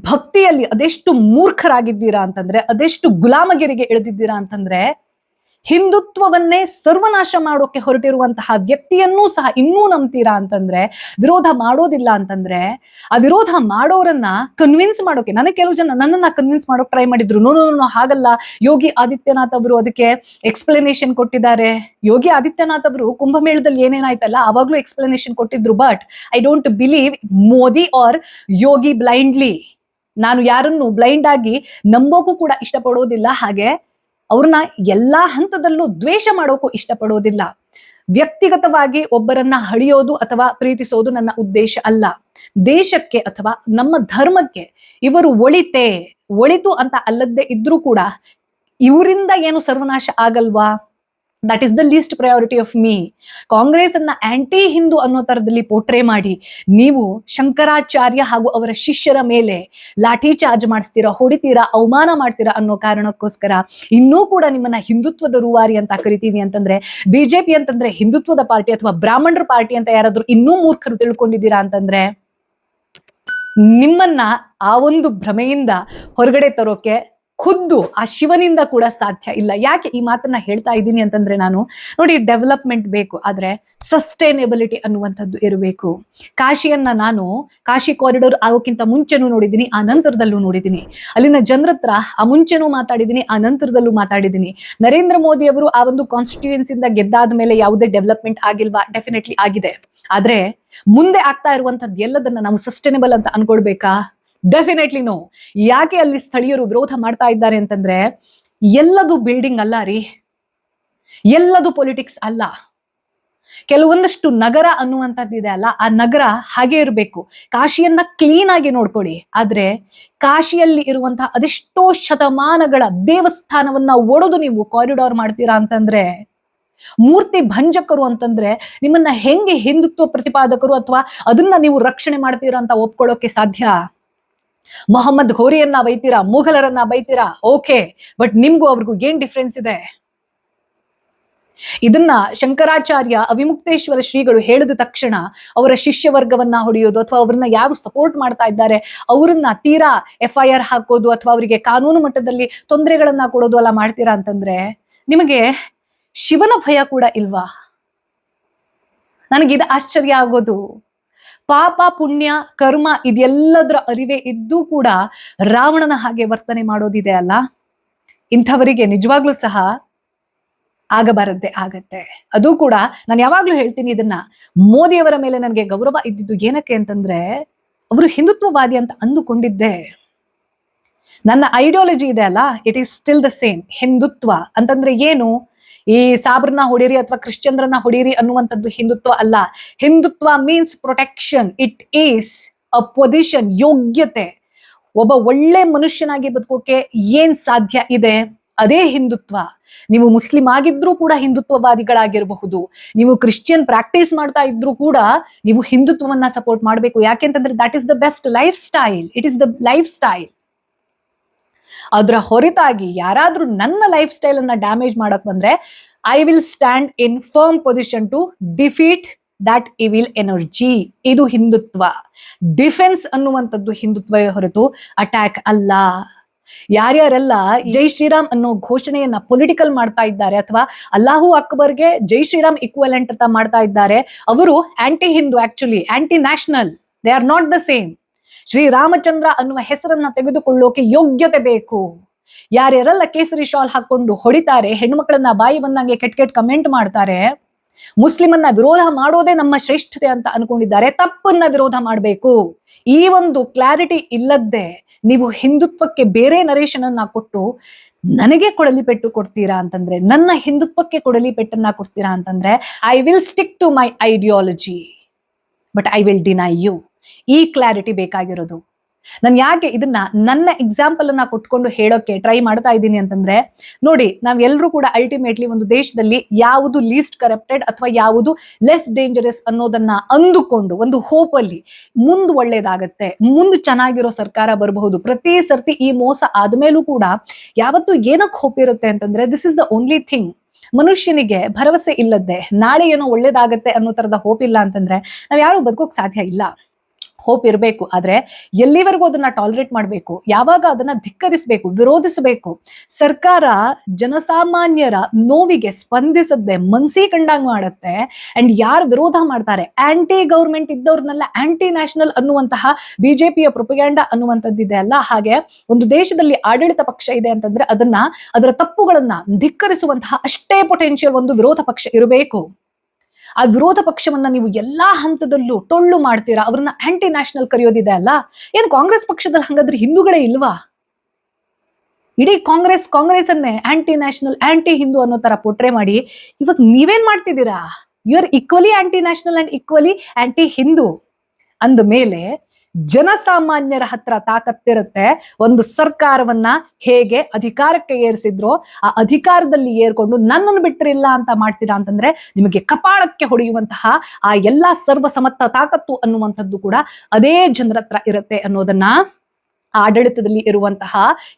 ಭಕ್ತಿಯಲ್ಲಿ ಅದೆಷ್ಟು ಮೂರ್ಖರಾಗಿದ್ದೀರಾ ಅಂತಂದ್ರೆ, ಅದೆಷ್ಟು ಗುಲಾಮಗಿರಿಗೆ ಇಳಿದಿದ್ದೀರಾ ಅಂತಂದ್ರೆ, ಹಿಂದುತ್ವವನ್ನೇ ಸರ್ವನಾಶ ಮಾಡೋಕೆ ಹೊರಟಿರುವಂತಹ ವ್ಯಕ್ತಿಯನ್ನೂ ಸಹ ಇನ್ನೂ ನಂಬ್ತೀರಾ ಅಂತಂದ್ರೆ, ವಿರೋಧ ಮಾಡೋದಿಲ್ಲ ಅಂತಂದ್ರೆ, ಆ ವಿರೋಧ ಮಾಡೋರನ್ನ ಕನ್ವಿನ್ಸ್ ಮಾಡೋಕೆ, ನನಗೆ ಕೆಲವು ಜನ ನನ್ನನ್ನ ಕನ್ವಿನ್ಸ್ ಮಾಡೋಕೆ ಟ್ರೈ ಮಾಡಿದ್ರು. ನೋ ಹಾಗಲ್ಲ, ಯೋಗಿ ಆದಿತ್ಯನಾಥ್ ಅವರು ಅದಕ್ಕೆ ಎಕ್ಸ್ಪ್ಲನೇಷನ್ ಕೊಟ್ಟಿದ್ದಾರೆ. ಯೋಗಿ ಆದಿತ್ಯನಾಥ್ ಅವರು ಕುಂಭಮೇಳದಲ್ಲಿ ಏನೇನಾಯ್ತಲ್ಲ ಅವಾಗ್ಲೂ ಎಕ್ಸ್ಪ್ಲನೇಷನ್ ಕೊಟ್ಟಿದ್ರು. But I don't believe Modi or Yogi blindly. ನಾನು ಯಾರನ್ನು ಬ್ಲೈಂಡ್ ಆಗಿ ನಂಬೋಕು ಕೂಡ ಇಷ್ಟಪಡೋದಿಲ್ಲ, ಹಾಗೆ ಅವ್ರನ್ನ ಎಲ್ಲಾ ಹಂತದಲ್ಲೂ ದ್ವೇಷ ಮಾಡೋಕು ಇಷ್ಟಪಡೋದಿಲ್ಲ. ವ್ಯಕ್ತಿಗತವಾಗಿ ಒಬ್ಬರನ್ನ ಹಳಿಯೋದು ಅಥವಾ ಪ್ರೀತಿಸೋದು ನನ್ನ ಉದ್ದೇಶ ಅಲ್ಲ. ದೇಶಕ್ಕೆ ಅಥವಾ ನಮ್ಮ ಧರ್ಮಕ್ಕೆ ಇವರು ಒಳಿತು ಅಂತ ಅಲ್ಲದೆ ಇದ್ರೂ ಕೂಡ ಇವರಿಂದ ಏನು ಸರ್ವನಾಶ ಆಗಲ್ವಾ? That is the least priority of me. Congress ಅನ್ನ ಆಂಟಿ ಹಿಂದೂ ಅನ್ನೋ ತರದಲ್ಲಿ ಪೋಟ್ರೆ ಮಾಡಿ ನೀವು ಶಂಕರಾಚಾರ್ಯ ಹಾಗೂ ಅವರ ಶಿಷ್ಯರ ಮೇಲೆ ಲಾಠಿ ಚಾರ್ಜ್ ಮಾಡಿಸ್ತೀರಾ, ಹೊಡಿತೀರಾ, ಅವಮಾನ ಮಾಡ್ತೀರಾ ಅನ್ನೋ ಕಾರಣಕ್ಕೋಸ್ಕರ ಇನ್ನೂ ಕೂಡ ನಿಮ್ಮನ್ನ ಹಿಂದುತ್ವದ ರೂವಾರಿ ಅಂತ ಕರಿತೀವಿ ಅಂತಂದ್ರೆ, ಬಿಜೆಪಿ ಅಂತಂದ್ರೆ ಹಿಂದುತ್ವದ ಪಾರ್ಟಿ ಅಥವಾ ಬ್ರಾಹ್ಮಣರ ಪಾರ್ಟಿ ಅಂತ ಯಾರಾದ್ರೂ ಇನ್ನೂ ಮೂರ್ಖರು ತಿಳ್ಕೊಂಡಿದ್ದೀರಾ ಅಂತಂದ್ರೆ, ನಿಮ್ಮನ್ನ ಆ ಒಂದು ಭ್ರಮೆಯಿಂದ ಹೊರಗಡೆ ತರೋಕೆ ಖುದ್ದು ಆ ಶಿವನಿಂದ ಕೂಡ ಸಾಧ್ಯ ಇಲ್ಲ. ಯಾಕೆ ಈ ಮಾತನ್ನ ಹೇಳ್ತಾ ಇದ್ದೀನಿ ಅಂತಂದ್ರೆ, ನಾನು ನೋಡಿ, ಡೆವಲಪ್ಮೆಂಟ್ ಬೇಕು, ಆದ್ರೆ ಸಸ್ಟೈನೇಬಿಲಿಟಿ ಅನ್ನುವಂಥದ್ದು ಇರಬೇಕು. ಕಾಶಿಯನ್ನ ನಾನು ಕಾಶಿ ಕಾರಿಡಾರ್ ಆಗೋಕ್ಕಿಂತ ಮುಂಚೆನೂ ನೋಡಿದ್ದೀನಿ, ಆ ನಂತರದಲ್ಲೂ ನೋಡಿದ್ದೀನಿ. ಅಲ್ಲಿನ ಜನರ ಹತ್ರ ಆ ಮುಂಚೆನೂ ಮಾತಾಡಿದ್ದೀನಿ, ಆ ನಂತರದಲ್ಲೂ ಮಾತಾಡಿದ್ದೀನಿ. ನರೇಂದ್ರ ಮೋದಿ ಅವರು ಆ ಒಂದು ಕಾನ್ಸ್ಟಿಟ್ಯೂಯೆನ್ಸಿಯಿಂದ ಗೆದ್ದಾದ ಮೇಲೆ ಯಾವುದೇ ಡೆವಲಪ್ಮೆಂಟ್ ಆಗಿಲ್ವಾ? ಡೆಫಿನೆಟ್ಲಿ ಆಗಿದೆ. ಆದ್ರೆ ಮುಂದೆ ಆಗ್ತಾ ಇರುವಂತದ್ದು ಎಲ್ಲದನ್ನ ನಾವು ಸಸ್ಟೈನೇಬಲ್ ಅಂತ ಅನ್ಕೊಳ್ಬೇಕಾ? Definitely no. ಯಾಕೆ ಅಲ್ಲಿ ಸ್ಥಳೀಯರು ವಿರೋಧ ಮಾಡ್ತಾ ಇದ್ದಾರೆ ಅಂತಂದ್ರೆ, ಎಲ್ಲದು ಬಿಲ್ಡಿಂಗ್ ಅಲ್ಲ ರೀ, ಎಲ್ಲದು ಪೊಲಿಟಿಕ್ಸ್ ಅಲ್ಲ. ಕೆಲವೊಂದಷ್ಟು ನಗರ ಅನ್ನುವಂಥದ್ದಿದೆ ಅಲ್ಲ, ಆ ನಗರ ಹಾಗೆ ಇರಬೇಕು. ಕಾಶಿಯನ್ನ ಕ್ಲೀನ್ ಆಗಿ ನೋಡ್ಕೊಳ್ಳಿ. ಆದ್ರೆ ಕಾಶಿಯಲ್ಲಿ ಇರುವಂತಹ ಅದೆಷ್ಟೋ ಶತಮಾನಗಳ ದೇವಸ್ಥಾನವನ್ನ ಒಡೆದು ನೀವು ಕಾರಿಡಾರ್ ಮಾಡ್ತೀರಾ ಅಂತಂದ್ರೆ, ಮೂರ್ತಿ ಭಂಜಕರು ಅಂತಂದ್ರೆ ನಿಮ್ಮನ್ನ ಹೆಂಗೆ ಹಿಂದುತ್ವ ಪ್ರತಿಪಾದಕರು ಅಥವಾ ಅದನ್ನ ನೀವು ರಕ್ಷಣೆ ಮಾಡ್ತೀರಾ ಅಂತ ಒಪ್ಕೊಳ್ಳೋಕೆ ಸಾಧ್ಯ? ಮೊಹಮ್ಮದ್ ಘೋರಿಯನ್ನ ಬೈತೀರಾ, ಮುಘಲರನ್ನ ಬೈತೀರಾ, ಓಕೆ, ಬಟ್ ನಿಮ್ಗೂ ಅವ್ರಿಗೂ ಏನ್ ಡಿಫ್ರೆನ್ಸ್ ಇದೆ? ಇದನ್ನ ಶಂಕರಾಚಾರ್ಯ ಅವಿಮುಕ್ತೇಶ್ವರ ಶ್ರೀಗಳು ಹೇಳಿದ ತಕ್ಷಣ ಅವರ ಶಿಷ್ಯ ವರ್ಗವನ್ನ ಹೊಡೆಯೋದು ಅಥವಾ ಅವ್ರನ್ನ ಯಾರು ಸಪೋರ್ಟ್ ಮಾಡ್ತಾ ಇದ್ದಾರೆ ಅವರನ್ನ ತೀರಾ FIR ಹಾಕೋದು ಅಥವಾ ಅವರಿಗೆ ಕಾನೂನು ಮಟ್ಟದಲ್ಲಿ ತೊಂದರೆಗಳನ್ನ ಕೊಡೋದು ಎಲ್ಲ ಮಾಡ್ತೀರಾ ಅಂತಂದ್ರೆ, ನಿಮಗೆ ಶಿವನ ಭಯ ಕೂಡ ಇಲ್ವಾ? ನನಗಿದು ಆಶ್ಚರ್ಯ ಆಗೋದು. ಪಾಪ ಪುಣ್ಯ ಕರ್ಮ ಇದೆಲ್ಲದರ ಅರಿವೆ ಇದ್ದೂ ಕೂಡ ರಾವಣನ ಹಾಗೆ ವರ್ತನೆ ಮಾಡೋದಿದೆ ಅಲ್ಲ, ಇಂಥವರಿಗೆ ನಿಜವಾಗ್ಲೂ ಸಹ ಆಗಬಾರದ್ದೇ ಆಗತ್ತೆ. ಅದು ಕೂಡ ನಾನು ಯಾವಾಗ್ಲೂ ಹೇಳ್ತೀನಿ, ಇದನ್ನ ಮೋದಿಯವರ ಮೇಲೆ ನನಗೆ ಗೌರವ ಇದ್ದಿದ್ದು ಏನಕ್ಕೆ ಅಂತಂದ್ರೆ, ಅವರು ಹಿಂದುತ್ವವಾದಿ ಅಂತ ಅಂದುಕೊಂಡಿದ್ದೆ. ನನ್ನ ಐಡಿಯಾಲಜಿ ಇದೆ ಅಲ್ಲ, it is still the same. Hindutva ಅಂತಂದ್ರೆ ಏನು? ಈ ಸಾಬ್ರನ್ನ ಹೊಡೀರಿ ಅಥವಾ ಕ್ರಿಶ್ಚಿಯನ್ರನ್ನ ಹೊಡೀರಿ ಅನ್ನುವಂಥದ್ದು ಹಿಂದುತ್ವ ಅಲ್ಲ. Hindutva means protection. It is a position, ಯೋಗ್ಯತೆ. ಒಬ್ಬ ಒಳ್ಳೆ ಮನುಷ್ಯನಾಗಿ ಬದುಕೋಕೆ ಏನ್ ಸಾಧ್ಯ ಇದೆ ಅದೇ ಹಿಂದುತ್ವ. ನೀವು ಮುಸ್ಲಿಂ ಆಗಿದ್ರೂ ಕೂಡ ಹಿಂದುತ್ವವಾದಿಗಳಾಗಿರಬಹುದು, ನೀವು ಕ್ರಿಶ್ಚಿಯನ್ ಪ್ರಾಕ್ಟೀಸ್ ಮಾಡ್ತಾ ಇದ್ರೂ ಕೂಡ ನೀವು ಹಿಂದುತ್ವವನ್ನ ಸಪೋರ್ಟ್ ಮಾಡಬೇಕು. ಯಾಕೆಂತಂದ್ರೆ that is the best life style. It is the life style. ಅದರ ಹೊರತಾಗಿ ಯಾರಾದ್ರೂ ನನ್ನ ಲೈಫ್ ಸ್ಟೈಲ್ ಅನ್ನ ಡ್ಯಾಮೇಜ್ ಮಾಡಕ್ ಬಂದ್ರೆ I will stand in firm position to defeat that evil energy. ಇದು ಹಿಂದುತ್ವ. ಡಿಫೆನ್ಸ್ ಅನ್ನುವಂಥದ್ದು ಹಿಂದುತ್ವವೇ ಹೊರತು ಅಟ್ಯಾಕ್ ಅಲ್ಲ. ಯಾರ್ಯಾರೆಲ್ಲ ಜೈ ಶ್ರೀರಾಮ್ ಅನ್ನೋ ಘೋಷಣೆಯನ್ನ ಪೊಲಿಟಿಕಲ್ ಮಾಡ್ತಾ ಇದ್ದಾರೆ ಅಥವಾ ಅಲ್ಲಾಹು ಅಕ್ಬರ್ಗೆ ಜೈ ಶ್ರೀರಾಮ್ ಈಕ್ವಲೆಂಟ್ ಅಂತ ಮಾಡ್ತಾ ಇದ್ದಾರೆ, ಅವರು anti Hindu, actually anti national. They are not the same. Shriramachandra ಅನ್ನುವ ಹೆಸರನ್ನ ತೆಗೆದುಕೊಳ್ಳೋಕೆ ಯೋಗ್ಯತೆ ಬೇಕು. ಯಾರ್ಯಾರೆಲ್ಲ ಕೇಸರಿ ಶಾಲ್ ಹಾಕೊಂಡು ಹೊಡಿತಾರೆ, ಹೆಣ್ಮಕ್ಳನ್ನ ಬಾಯಿ ಬಂದಂಗೆ ಕೆಟ್ಟ ಕಮೆಂಟ್ ಮಾಡ್ತಾರೆ, ಮುಸ್ಲಿಮನ್ನ ವಿರೋಧ ಮಾಡೋದೇ ನಮ್ಮ ಶ್ರೇಷ್ಠತೆ ಅಂತ ಅನ್ಕೊಂಡಿದ್ದಾರೆ, ತಪ್ಪನ್ನ ವಿರೋಧ ಮಾಡಬೇಕು. ಈ ಒಂದು ಕ್ಲಾರಿಟಿ ಇಲ್ಲದ್ದೇ ನೀವು ಹಿಂದುತ್ವಕ್ಕೆ ಬೇರೆ ನರೇಶನ್ ಅನ್ನ ಕೊಟ್ಟು ನನಗೆ ಕೊಡಲಿ ಪೆಟ್ಟು ಕೊಡ್ತೀರಾ ಅಂತಂದ್ರೆ, ನನ್ನ ಹಿಂದುತ್ವಕ್ಕೆ ಕೊಡಲಿ ಪೆಟ್ಟನ್ನ ಕೊಡ್ತೀರಾ ಅಂತಂದ್ರೆ I will stick to my ideology but I will deny you. ಈ ಕ್ಲಾರಿಟಿ ಬೇಕಾಗಿರೋದು. ನಾನು ಯಾಕೆ ಇದನ್ನ ನನ್ನ ಎಕ್ಸಾಂಪಲ್ ಅನ್ನ ಕೊಟ್ಕೊಂಡು ಹೇಳೋಕೆ ಟ್ರೈ ಮಾಡ್ತಾ ಇದ್ದೀನಿ ಅಂತಂದ್ರೆ, ನೋಡಿ, ನಾವೆಲ್ಲರೂ ಕೂಡ ಅಲ್ಟಿಮೇಟ್ಲಿ ಒಂದು ದೇಶದಲ್ಲಿ ಯಾವುದು ಲೀಸ್ಟ್ ಕರಪ್ಟೆಡ್ ಅಥವಾ ಯಾವುದು ಲೆಸ್ ಡೇಂಜರಸ್ ಅನ್ನೋದನ್ನ ಅಂದುಕೊಂಡು ಒಂದು ಹೋಪ್ ಅಲ್ಲಿ ಮುಂದ್ ಒಳ್ಳೇದಾಗತ್ತೆ, ಮುಂದ್ ಚೆನ್ನಾಗಿರೋ ಸರ್ಕಾರ ಬರಬಹುದು. ಪ್ರತಿ ಸರ್ತಿ ಈ ಮೋಸ ಆದ್ಮೇಲೂ ಕೂಡ ಯಾವತ್ತು ಏನಕ್ಕೆ ಹೋಪ್ ಇರುತ್ತೆ ಅಂತಂದ್ರೆ, this is the only thing. ಮನುಷ್ಯನಿಗೆ ಭರವಸೆ ಇಲ್ಲದೆ ನಾಳೆ ಏನೋ ಒಳ್ಳೇದಾಗತ್ತೆ ಅನ್ನೋ ತರದ ಹೋಪ್ ಇಲ್ಲ ಅಂತಂದ್ರೆ ನಾವ್ ಯಾರು ಬದುಕೋಕ್ ಸಾಧ್ಯ ಇಲ್ಲ. ಹೋಪ್ ಇರಬೇಕು, ಆದ್ರೆ ಎಲ್ಲಿವರೆಗೂ ಅದನ್ನ ಟಾಲರೇಟ್ ಮಾಡಬೇಕು, ಯಾವಾಗ ಅದನ್ನ ಧಿಕ್ಕರಿಸಬೇಕು, ವಿರೋಧಿಸಬೇಕು. ಸರ್ಕಾರ ಜನಸಾಮಾನ್ಯರ ನೋವಿಗೆ ಸ್ಪಂದಿಸದೆ ಮನ್ಸಿ ಕಂಡಂಗ್ ಮಾಡುತ್ತೆ. ಅಂಡ್ ಯಾರು ವಿರೋಧ ಮಾಡ್ತಾರೆ, ಆಂಟಿ ಗೌರ್ಮೆಂಟ್ ಇದ್ದವ್ರನ್ನೆಲ್ಲ ಆಂಟಿ ನ್ಯಾಷನಲ್ ಅನ್ನುವಂತಹ ಬಿಜೆಪಿಯ ಪ್ರೊಪಗ್ಯಾಂಡ ಅನ್ನುವಂಥದ್ದಿದೆ ಅಲ್ಲ, ಹಾಗೆ ಒಂದು ದೇಶದಲ್ಲಿ ಆಡಳಿತ ಪಕ್ಷ ಇದೆ ಅಂತಂದ್ರೆ ಅದರ ತಪ್ಪುಗಳನ್ನ ಧಿಕ್ಕರಿಸುವಂತಹ ಅಷ್ಟೇ ಪೊಟೆನ್ಷಿಯಲ್ ಒಂದು ವಿರೋಧ ಪಕ್ಷ ಇರಬೇಕು. ಆ ವಿರೋಧ ಪಕ್ಷವನ್ನ ನೀವು ಎಲ್ಲಾ ಹಂತದಲ್ಲೂ ಟೊಳ್ಳು ಮಾಡ್ತೀರಾ, ಅವ್ರನ್ನ ಆಂಟಿ ನ್ಯಾಷನಲ್ ಕರೆಯೋದಿದೆ ಅಲ್ಲ. ಏನು ಕಾಂಗ್ರೆಸ್ ಪಕ್ಷದಲ್ಲಿ ಹಂಗಾದ್ರೆ ಹಿಂದೂಗಳೇ ಇಲ್ವಾ? ಇಡೀ ಕಾಂಗ್ರೆಸ್ ಅನ್ನೇ ಆಂಟಿ ನ್ಯಾಷನಲ್, ಆಂಟಿ ಹಿಂದೂ ಅನ್ನೋ ತರ ಪೋಟ್ರೆ ಮಾಡಿ ಇವಾಗ ನೀವೇನ್ ಮಾಡ್ತಿದ್ದೀರಾ? You are equally anti national and equally anti Hindu ಅಂದ ಮೇಲೆ ಜನಸಾಮಾನ್ಯರ ಹತ್ರ ತಾಕತ್ತಿರುತ್ತೆ. ಒಂದು ಸರ್ಕಾರವನ್ನ ಹೇಗೆ ಅಧಿಕಾರಕ್ಕೆ ಏರಿಸಿದ್ರೋ ಆ ಅಧಿಕಾರದಲ್ಲಿ ಏರ್ಕೊಂಡು ನನ್ನನ್ನು ಬಿಟ್ಟರಿಲ್ಲ ಅಂತ ಮಾಡ್ತೀರಾ ಅಂತಂದ್ರೆ ನಿಮಗೆ ಕಪಾಳಕ್ಕೆ ಹೊಡೆಯುವಂತಹ ಆ ಎಲ್ಲಾ ಸರ್ವಸಮತ್ತ ತಾಕತ್ತು ಅನ್ನುವಂಥದ್ದು ಕೂಡ ಅದೇ ಜನರ ಹತ್ರ ಇರುತ್ತೆ ಅನ್ನೋದನ್ನ ಆಡಳಿತದಲ್ಲಿ ಇರುವಂತಹ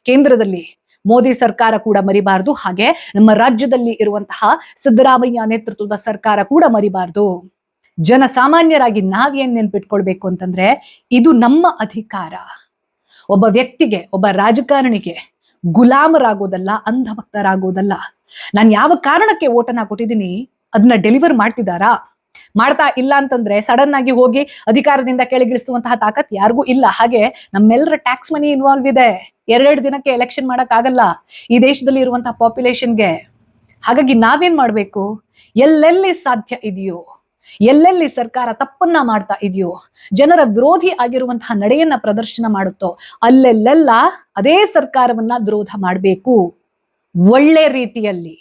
ಕೇಂದ್ರದಲ್ಲಿ ಮೋದಿ ಸರ್ಕಾರ ಕೂಡ ಮರಿಬಾರದು, ಹಾಗೆ ನಮ್ಮ ರಾಜ್ಯದಲ್ಲಿ ಇರುವಂತಹ ಸಿದ್ದರಾಮಯ್ಯ ನೇತೃತ್ವದ ಸರ್ಕಾರ ಕೂಡ ಮರಿಬಾರದು. ಜನಸಾಮಾನ್ಯರಾಗಿ ನಾವೇನ್ ನೆನ್ಪಿಟ್ಕೊಳ್ಬೇಕು ಅಂತಂದ್ರೆ, ಇದು ನಮ್ಮ ಅಧಿಕಾರ. ಒಬ್ಬ ವ್ಯಕ್ತಿಗೆ, ಒಬ್ಬ ರಾಜಕಾರಣಿಗೆ ಗುಲಾಮರಾಗೋದಲ್ಲ, ಅಂಧಭಕ್ತರಾಗೋದಲ್ಲ. ನಾನು ಯಾವ ಕಾರಣಕ್ಕೆ ಓಟನ್ನ ಕೊಟ್ಟಿದ್ದೀನಿ ಅದನ್ನ ಡೆಲಿವರ್ ಮಾಡ್ತಿದ್ದಾರಾ? ಮಾಡ್ತಾ ಇಲ್ಲ ಅಂತಂದ್ರೆ ಸಡನ್ ಆಗಿ ಹೋಗಿ ಅಧಿಕಾರದಿಂದ ಕೆಳಗಿಳಿಸುವಂತಹ ತಾಕತ್ ಯಾರಿಗೂ ಇಲ್ಲ. ಹಾಗೆ ನಮ್ಮೆಲ್ಲರ ಟ್ಯಾಕ್ಸ್ ಮನಿ ಇನ್ವಾಲ್ವ್ ಇದೆ. 2 ದಿನಕ್ಕೆ ಎಲೆಕ್ಷನ್ ಮಾಡಕ್ ಆಗಲ್ಲ ಈ ದೇಶದಲ್ಲಿ ಇರುವಂತಹ ಪಾಪ್ಯುಲೇಷನ್ಗೆ. ಹಾಗಾಗಿ ನಾವೇನ್ ಮಾಡ್ಬೇಕು, ಎಲ್ಲೆಲ್ಲಿ ಸಾಧ್ಯ ಇದೆಯೋ, ಎಲ್ಲೆಲ್ಲಿ ಸರ್ಕಾರ ತಪ್ಪನ್ನ ಮಾಡ್ತಾ ಇದೆಯೋ, ಜನರ ವಿರೋಧಿ ಆಗಿರುವಂತಹ ನಡೆಯನ್ನ ಪ್ರದರ್ಶನ ಮಾಡುತ್ತೋ ಅಲ್ಲೆಲ್ಲೆಲ್ಲ ಅದೇ ಸರ್ಕಾರವನ್ನ ವಿರೋಧ ಮಾಡಬೇಕು. ಒಳ್ಳೆ ರೀತಿಯಲ್ಲಿ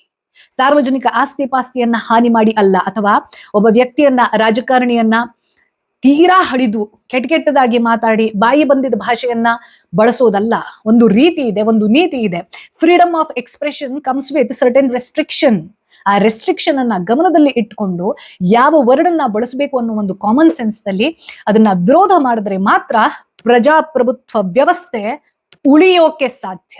ಸಾರ್ವಜನಿಕ ಆಸ್ತಿ ಪಾಸ್ತಿಯನ್ನ ಹಾನಿ ಮಾಡಿ ಅಲ್ಲ, ಅಥವಾ ಒಬ್ಬ ವ್ಯಕ್ತಿಯನ್ನ, ರಾಜಕಾರಣಿಯನ್ನ ತೀರಾ ಹಡಿದು ಕೆಟ್ಟದಾಗಿ ಮಾತಾಡಿ ಬಾಯಿ ಬಂದಿದ್ದ ಭಾಷೆಯನ್ನ ಬಳಸೋದಲ್ಲ. ಒಂದು ರೀತಿ ಇದೆ, ಒಂದು ನೀತಿ ಇದೆ. Freedom of expression comes with certain restriction. ಆ ರೆಸ್ಟ್ರಿಕ್ಷನ್ ಅನ್ನ ಗಮನದಲ್ಲಿ ಇಟ್ಕೊಂಡು ಯಾವ ವರ್ಡ್ ಅನ್ನ ಬಳಸಬೇಕು ಅನ್ನೋ ಒಂದು ಕಾಮನ್ ಸೆನ್ಸ್ ದಲ್ಲಿ ಅದನ್ನ ವಿರೋಧ ಮಾಡಿದ್ರೆ ಮಾತ್ರ ಪ್ರಜಾಪ್ರಭುತ್ವ ವ್ಯವಸ್ಥೆ ಉಳಿಯೋಕೆ ಸಾಧ್ಯ.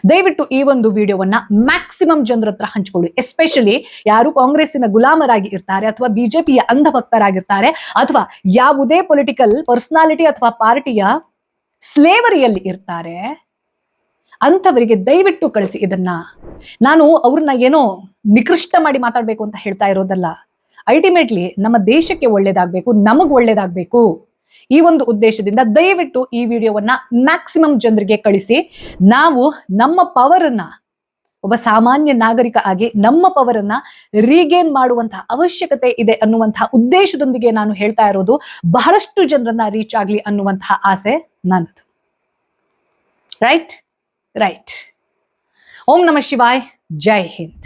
ದಯವಿಟ್ಟು ಈ ಒಂದು ವಿಡಿಯೋವನ್ನ ಮ್ಯಾಕ್ಸಿಮಮ್ ಜನರ ಹತ್ರ ಹಂಚಿಕೊಳ್ಳಿ. ಎಸ್ಪೆಷಲಿ ಯಾರು ಕಾಂಗ್ರೆಸ್ಸಿನ ಗುಲಾಮರಾಗಿ ಇರ್ತಾರೆ ಅಥವಾ ಬಿಜೆಪಿಯ ಅಂಧಭಕ್ತರಾಗಿರ್ತಾರೆ ಅಥವಾ ಯಾವುದೇ ಪೊಲಿಟಿಕಲ್ ಪರ್ಸನಾಲಿಟಿ ಅಥವಾ ಪಾರ್ಟಿಯ ಸ್ಲೇವರಿಯಲ್ಲಿ ಇರ್ತಾರೆ ಅಂಥವರಿಗೆ ದಯವಿಟ್ಟು ಕಳಿಸಿ ಇದನ್ನ. ನಾನು ಅವ್ರನ್ನ ಏನೋ ನಿಕೃಷ್ಟ ಮಾಡಿ ಮಾತಾಡ್ಬೇಕು ಅಂತ ಹೇಳ್ತಾ ಇರೋದಲ್ಲ. ಅಲ್ಟಿಮೇಟ್ಲಿ ನಮ್ಮ ದೇಶಕ್ಕೆ ಒಳ್ಳೇದಾಗ್ಬೇಕು, ನಮಗ್ ಒಳ್ಳೇದಾಗ್ಬೇಕು. ಈ ಒಂದು ಉದ್ದೇಶದಿಂದ ದಯವಿಟ್ಟು ಈ ವಿಡಿಯೋವನ್ನ ಮ್ಯಾಕ್ಸಿಮಮ್ ಜನರಿಗೆ ಕಳಿಸಿ. ನಾವು ನಮ್ಮ ಪವರನ್ನ, ಒಬ್ಬ ಸಾಮಾನ್ಯ ನಾಗರಿಕ ಆಗಿ ನಮ್ಮ ಪವರನ್ನ ರೀಗೇನ್ ಮಾಡುವಂತಹ ಅವಶ್ಯಕತೆ ಇದೆ ಅನ್ನುವಂತಹ ಉದ್ದೇಶದೊಂದಿಗೆ ನಾನು ಹೇಳ್ತಾ ಇರೋದು. ಬಹಳಷ್ಟು ಜನರನ್ನ ರೀಚ್ ಆಗ್ಲಿ ಅನ್ನುವಂತಹ ಆಸೆ ನನ್ನದು. ರೈಟ್. ಓಂ ನಮಃ ಶಿವಾಯ್. ಜೈ ಹಿಂದ್.